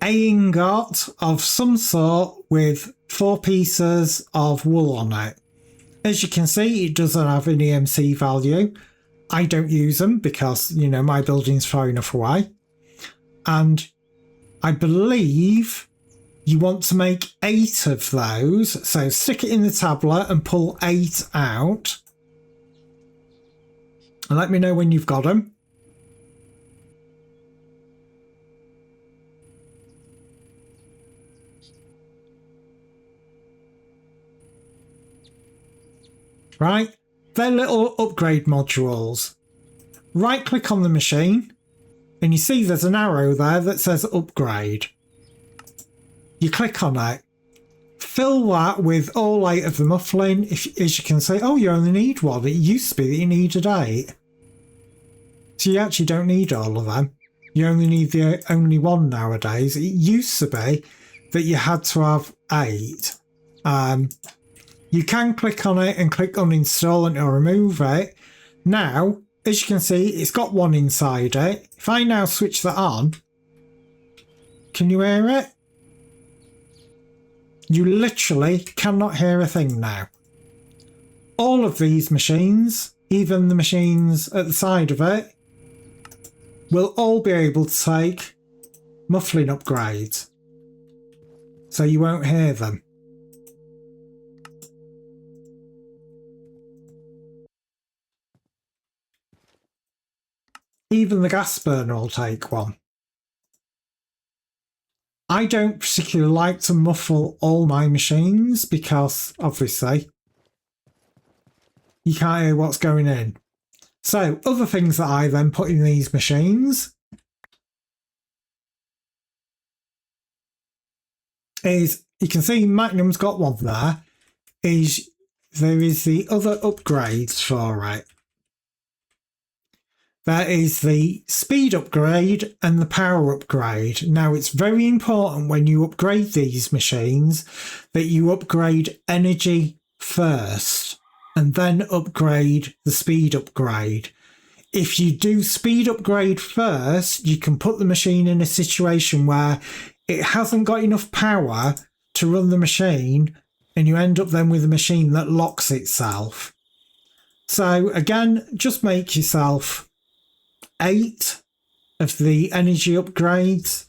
a ingot of some sort with 4 pieces of wool on it. As you can see, it doesn't have an EMC value. I don't use them because, you know, my building's far enough away. And I believe you want to make 8 of those. So stick it in the tablet and pull 8 out. And let me know when you've got them. Right, they're little upgrade modules. Right click on the machine and you see there's an arrow there that says upgrade. You click on it. Fill that with all 8 of the muffling. As you can see, oh, you only need 1. It used to be that you needed 8. So you actually don't need all of them. You only need the only 1 nowadays. It used to be that you had to have 8. You can click on it and click uninstall and it'll remove it. Now, as you can see, it's got 1 inside it. If I now switch that on, can you hear it? You literally cannot hear a thing now. All of these machines, even the machines at the side of it, will all be able to take muffling upgrades. so you won't hear them. Even the gas burner will take one. I don't particularly like to muffle all my machines because, obviously, you can't hear what's going in. So, other things that I then put in these machines is, you can see Magnum's got one there, there is the other upgrades for it. There is the speed upgrade and the power upgrade. Now, it's very important when you upgrade these machines that you upgrade energy first and then upgrade the speed upgrade. If you do speed upgrade first, you can put the machine in a situation where it hasn't got enough power to run the machine, and you end up then with a machine that locks itself. So again, just make yourself 8 of the energy upgrades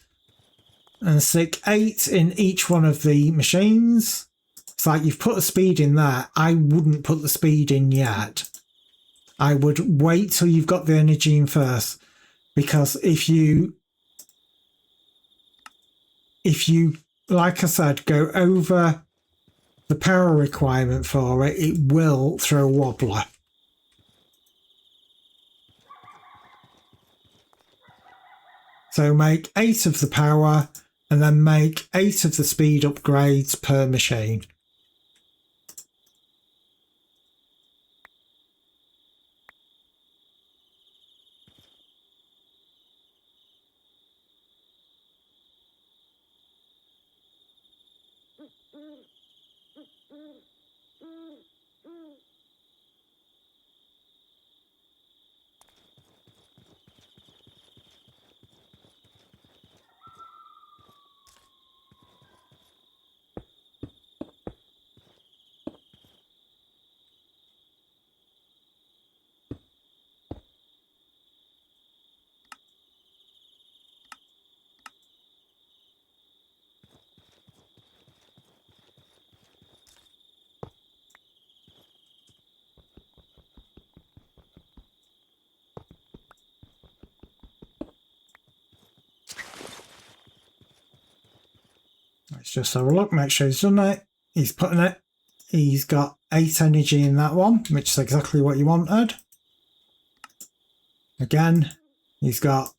and stick 8 in each one of the machines. It's like you've put a speed in there. I wouldn't put the speed in yet. I would wait till you've got the energy in first, because if you, like I said, go over the power requirement for it, it will throw a wobbler. So make 8 of the power and then make 8 of the speed upgrades per machine. Let's just have a look, make sure he's done it. He's putting it. He's got 8 energy in that one, which is exactly what you wanted. Again, he's got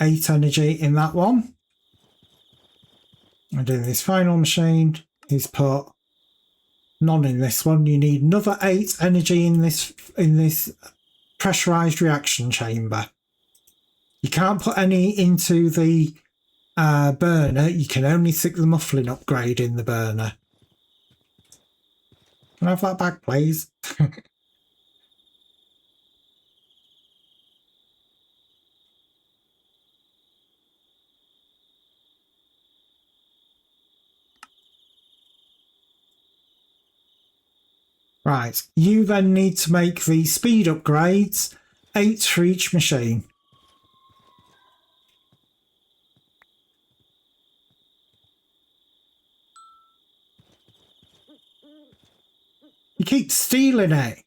8 energy in that one. And in this final machine, he's put none in this one. You need another 8 energy in this pressurized reaction chamber. You can't put any into the burner. You can only stick the muffling upgrade in the burner. Can I have that back, please? Right, you then need to make the speed upgrades, 8 for each machine. You keep stealing it.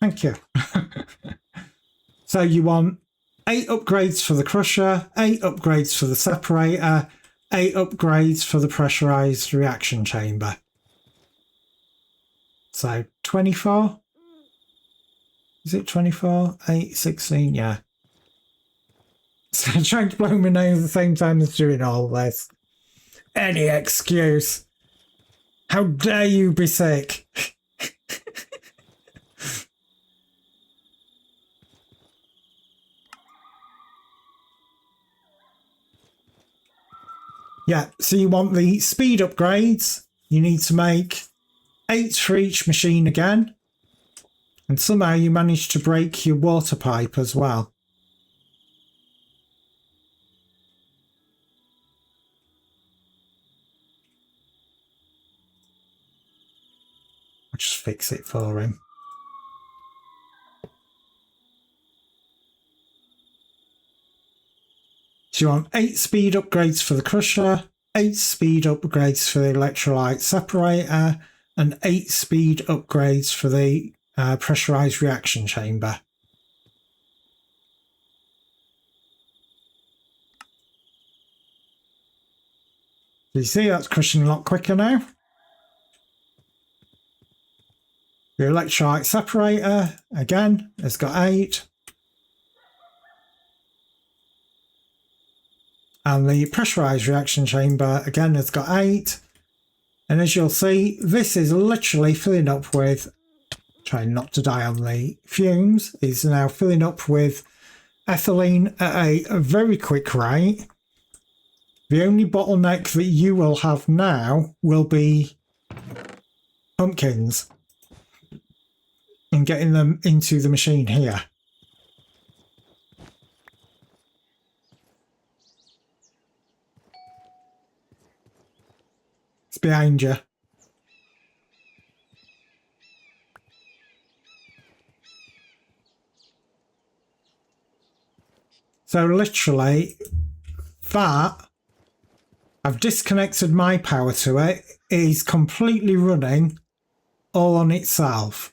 Thank you. So you want 8 upgrades for the crusher, 8 upgrades for the separator, 8 upgrades for the pressurized reaction chamber. So 24? Is it 24? 8, 16, yeah. So I'm trying to blow my nose at the same time as doing all this. Any excuse. How dare you be sick? Yeah, so you want the speed upgrades. You need to make 8 for each machine again. And somehow you managed to break your water pipe as well. I'll just fix it for him. So you want 8 speed upgrades for the crusher, 8 speed upgrades for the electrolyte separator, and 8 speed upgrades for the pressurized reaction chamber. So you see that's crushing a lot quicker now. The electrolyte separator, again, has got 8. And the pressurized reaction chamber, again, has got 8. And as you'll see, this is literally filling up with, trying not to die on the fumes, is now filling up with ethylene at a very quick rate. The only bottleneck that you will have now will be pumpkins and getting them into the machine here. It's behind you. So literally, that, I've disconnected my power to it, is completely running all on itself.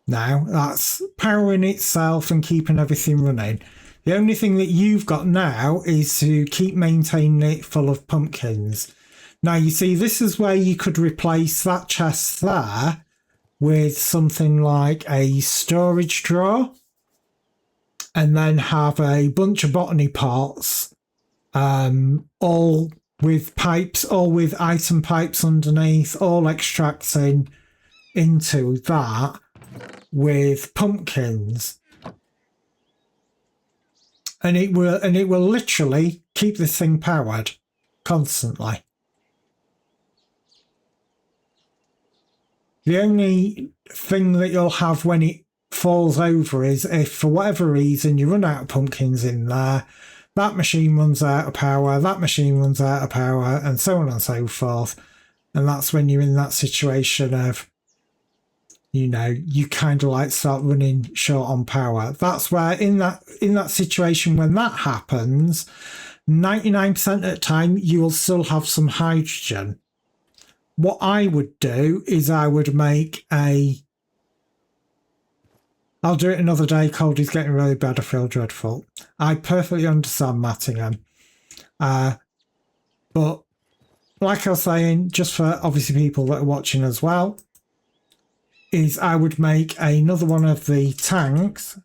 Now, that's powering itself and keeping everything running. The only thing that you've got now is to keep maintaining it full of pumpkins. Now, you see, this is where you could replace that chest there with something like a storage drawer and then have a bunch of botany pots, all with pipes, all with item pipes underneath, all extracting into that with pumpkins. And it will literally keep this thing powered constantly. The only thing that you'll have when it falls over is if for whatever reason you run out of pumpkins in there, that machine runs out of power, that machine runs out of power, and so on and so forth. And that's when you're in that situation of, you know, you kind of like start running short on power. That's where in that situation when that happens, 99% of the time you will still have some hydrogen. What I would do is I would make a... I'll do it another day. Cold is getting really bad. I feel dreadful. I perfectly understand Mattingham. But like I was saying, just for obviously people that are watching as well, is I would make another one of the tanks.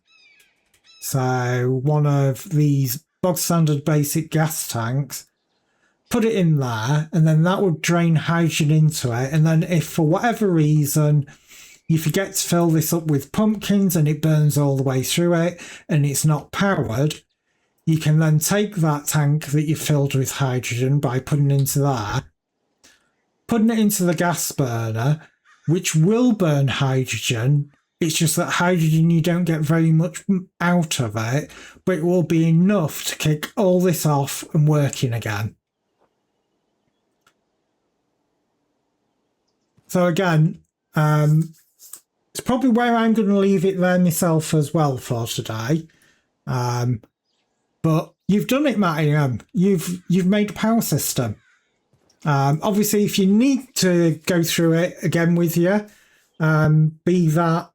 So one of these bog standard basic gas tanks, put it in there, and then that would drain hydrogen into it. And then if for whatever reason you forget to fill this up with pumpkins and it burns all the way through it and it's not powered, you can then take that tank that you filled with hydrogen by putting it into that, putting it into the gas burner, which will burn hydrogen. It's just that hydrogen, you don't get very much out of it, but it will be enough to kick all this off and working again. So again, it's probably where I'm going to leave it there myself as well for today. But you've done it, Mattingham. You've made a power system. Obviously, if you need to go through it again with you, be that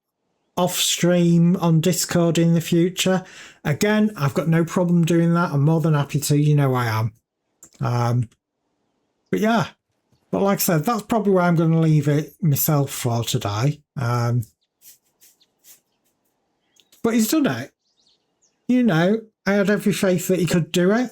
off stream on Discord in the future, again, I've got no problem doing that. I'm more than happy to, you know I am. But yeah, but like I said, that's probably where I'm going to leave it myself for today. But he's done it. You know, I had every faith that he could do it.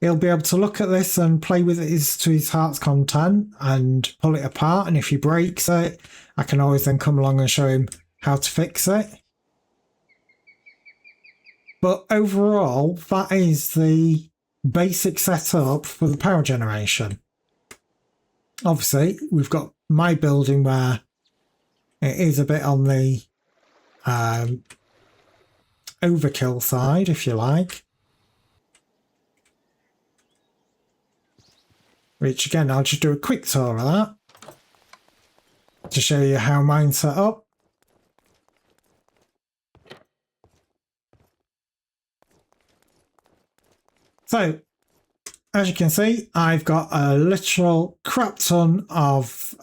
He'll be able to look at this and play with it to his heart's content and pull it apart. And if he breaks it, I can always then come along and show him how to fix it. But overall, that is the basic setup for the power generation. Obviously, we've got my building where it is a bit on the overkill side, if you like. Which again, I'll just do a quick tour of that to show you how mine's set up. So, as you can see, I've got a literal crap ton of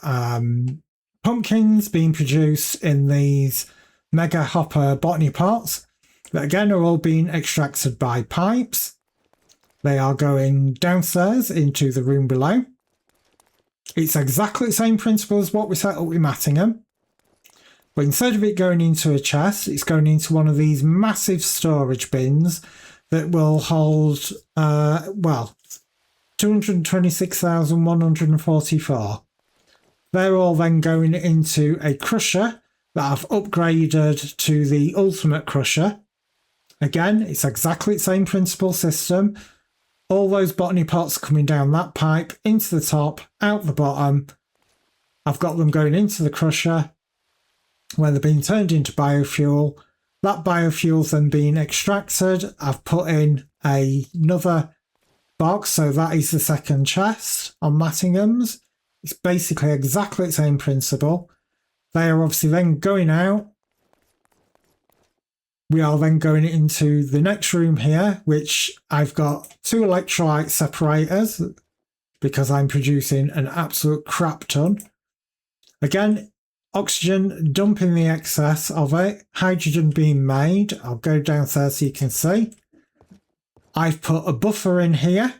pumpkins being produced in these mega hopper botany pots that again are all being extracted by pipes. They are going downstairs into the room below. It's exactly the same principle as what we set up with Mattingham. But instead of it going into a chest, it's going into one of these massive storage bins that will hold, 226,144. They're all then going into a crusher that I've upgraded to the ultimate crusher. Again, it's exactly the same principle system. All those botany pots coming down that pipe, into the top, out the bottom. I've got them going into the crusher where they're being turned into biofuel. That biofuel's then being extracted. I've put in another box, so that is the second chest on Mattingham's. It's basically exactly the same principle. They are obviously then going out. We are then going into the next room here, which I've got 2 electrolyte separators because I'm producing an absolute crap ton. Again, oxygen, dumping the excess of it, hydrogen being made. I'll go downstairs so you can see. I've put a buffer in here.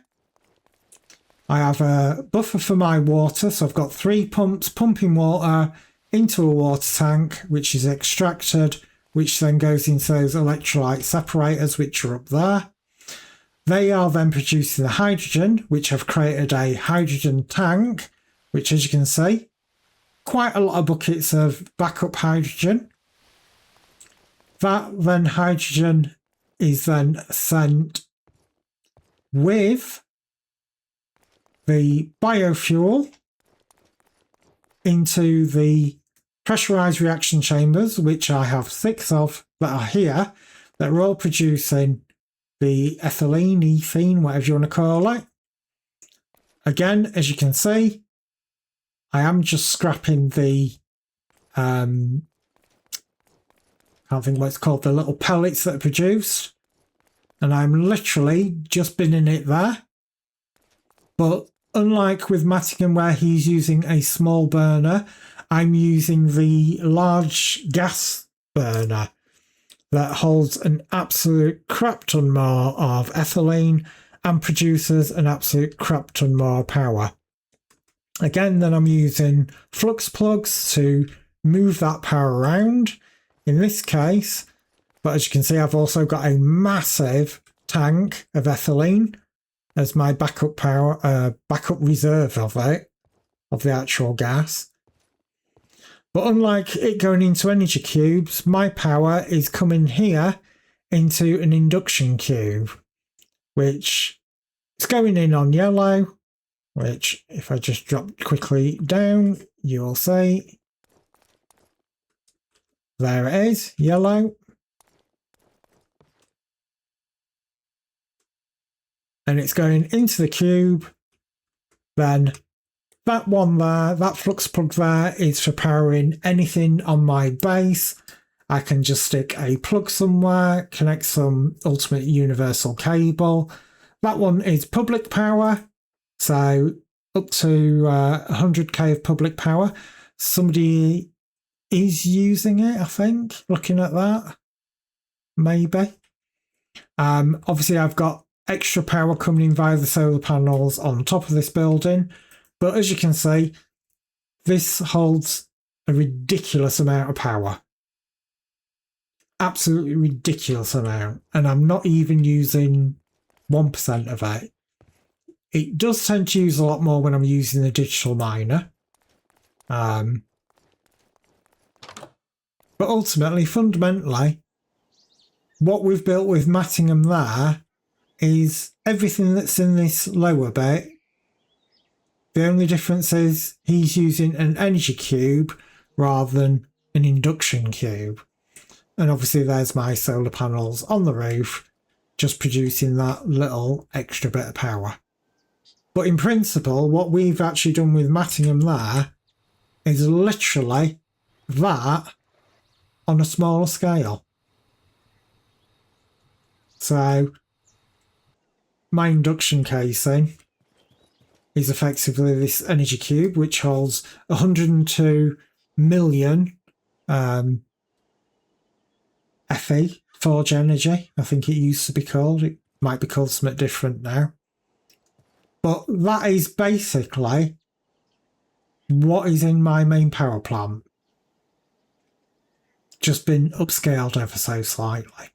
I have a buffer for my water, so I've got 3 pumps pumping water into a water tank, which is extracted, which then goes into those electrolyte separators, which are up there. They are then producing the hydrogen, which have created a hydrogen tank, which, as you can see, quite a lot of buckets of backup hydrogen. That then hydrogen is then sent with the biofuel into the pressurized reaction chambers, which I have 6 of that are here, that are all producing the ethylene, ethene, whatever you want to call it. Again, as you can see, I am just scrapping the, I can't think what it's called, the little pellets that are produced. And I'm literally just binning it there. But unlike with Mattingham where he's using a small burner, I'm using the large gas burner that holds an absolute crap ton more of ethylene and produces an absolute crap ton more power. Again, then I'm using flux plugs to move that power around in this case. But as you can see, I've also got a massive tank of ethylene as my backup power, backup reserve of it, of the actual gas. But unlike it going into energy cubes, my power is coming here into an induction cube, which is going in on yellow, which if I just drop quickly down, you will see, there it is, yellow. And it's going into the cube. Then that one there, that flux plug there is for powering anything on my base. I can just stick a plug somewhere, connect some ultimate universal cable. That one is public power. So up to 100k of public power. Somebody is using it, I think, looking at that. Maybe. Obviously, I've got extra power coming in via the solar panels on top of this building. But as you can see, this holds a ridiculous amount of power. Absolutely ridiculous amount. And I'm not even using 1% of it. It does tend to use a lot more when I'm using the digital miner. But ultimately, fundamentally, what we've built with Mattingham there is everything that's in this lower bit. The only difference is he's using an energy cube rather than an induction cube. And obviously there's my solar panels on the roof, just producing that little extra bit of power. But in principle, what we've actually done with Mattingham there is literally that on a smaller scale. So my induction casing is effectively this energy cube, which holds 102 million FE, Forge Energy, I think it used to be called. It might be called something different now. But that is basically what is in my main power plant. Just been upscaled ever so slightly.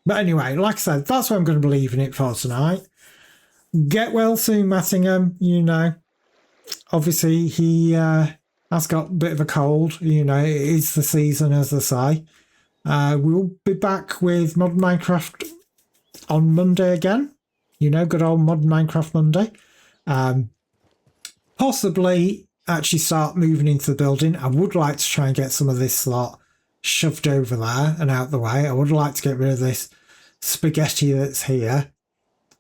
But anyway, like I said, that's what I'm going to be leaving it for tonight. Get well soon, Mattingham, you know. Obviously, he has got a bit of a cold, you know, it is the season, as they say. We'll be back with Modern Minecraft on Monday again. You know, good old Modern Minecraft Monday. Possibly actually start moving into the building. I would like to try and get some of this lot shoved over there and out the way. I would like to get rid of this spaghetti that's here.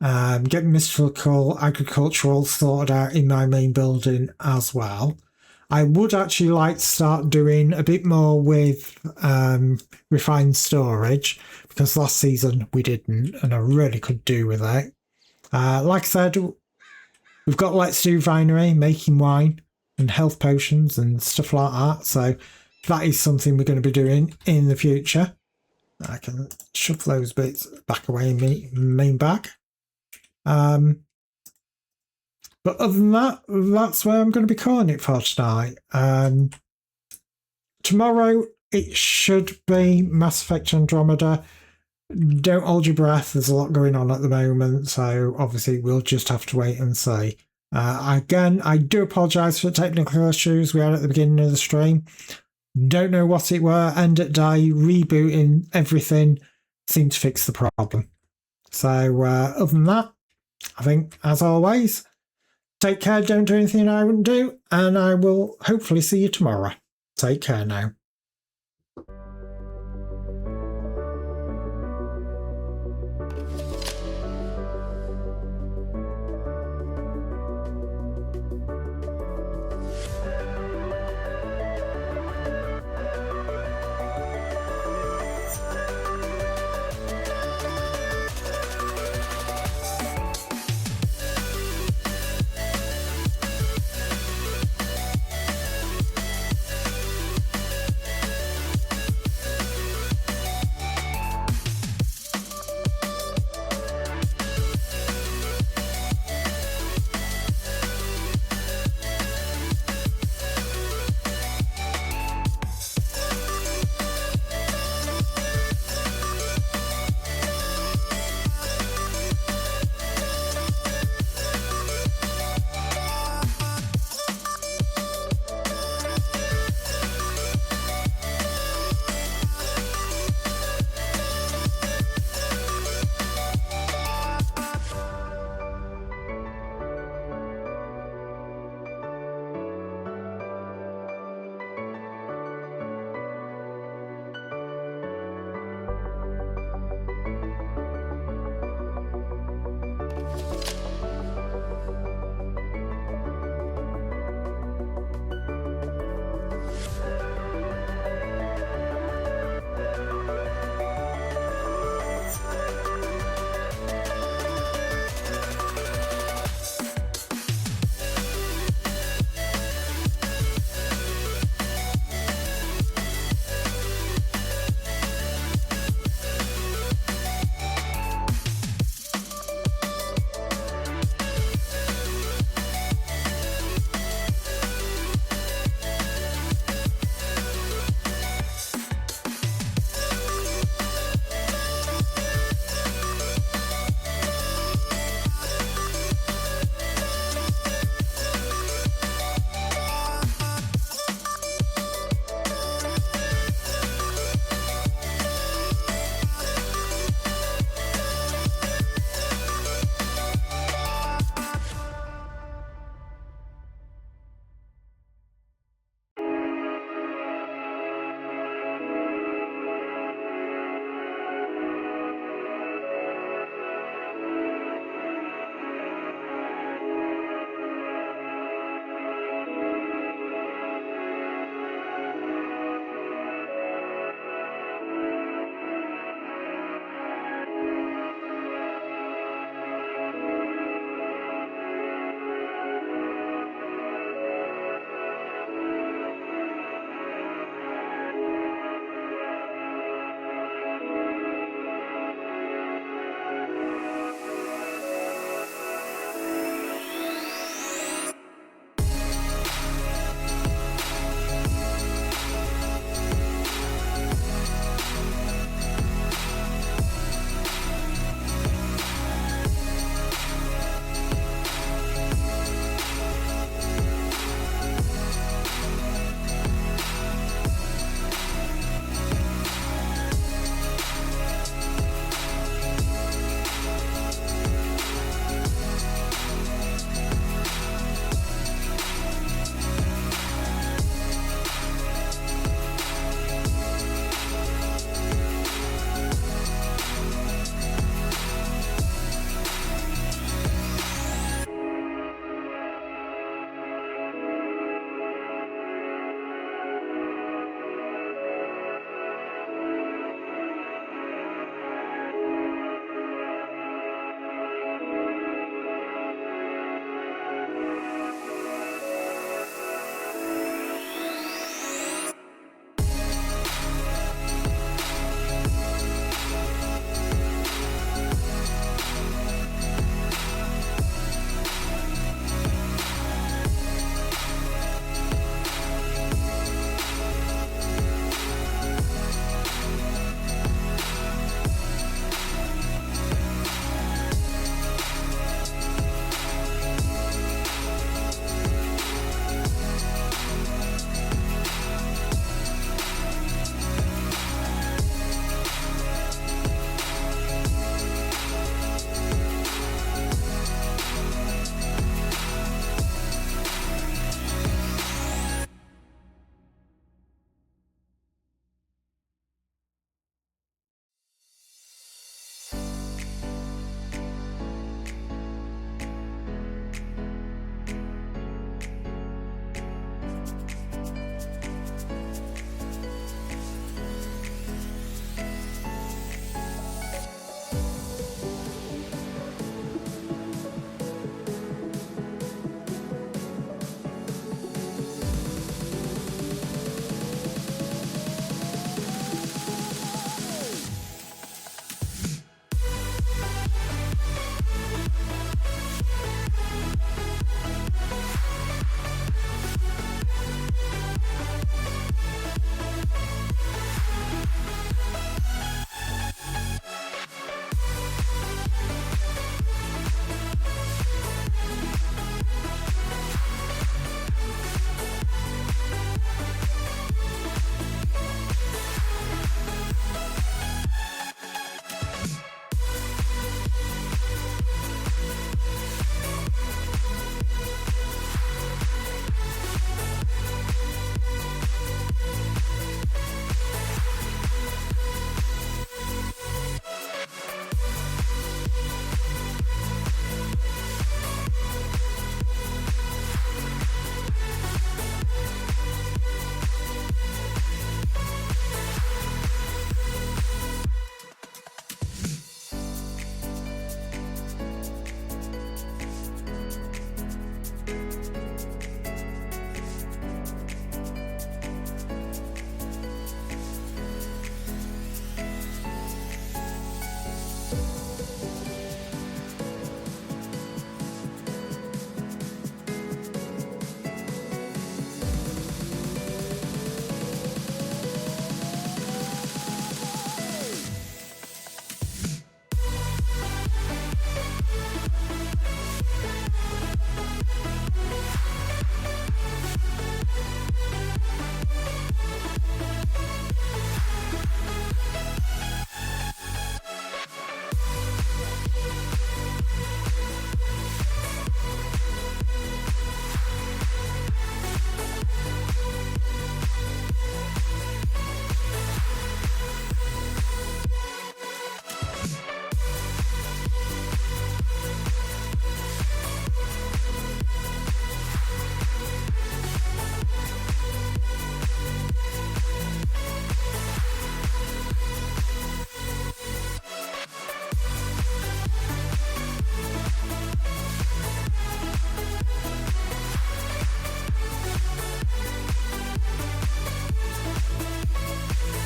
Get mystical agricultural sorted out in my main building as well. I would actually like to start doing a bit more with refined storage, because last season we didn't, and I really could do with it. Like I said, we've got Let's Do Vinery, making wine and health potions and stuff like that. So that is something we're going to be doing in the future. I can shove those bits back away in my main bag. But other than that, that's where I'm going to be calling it for tonight. Tomorrow it should be Mass Effect Andromeda. Don't hold your breath, there's a lot going on at the moment, so obviously we'll just have to wait and see. Again, I do apologise for the technical issues we had at the beginning of the stream. Don't know what it were. End at day, rebooting everything seemed to fix the problem. So other than that, I think, as always, take care, don't do anything I wouldn't do, and I will hopefully see you tomorrow. Take care now.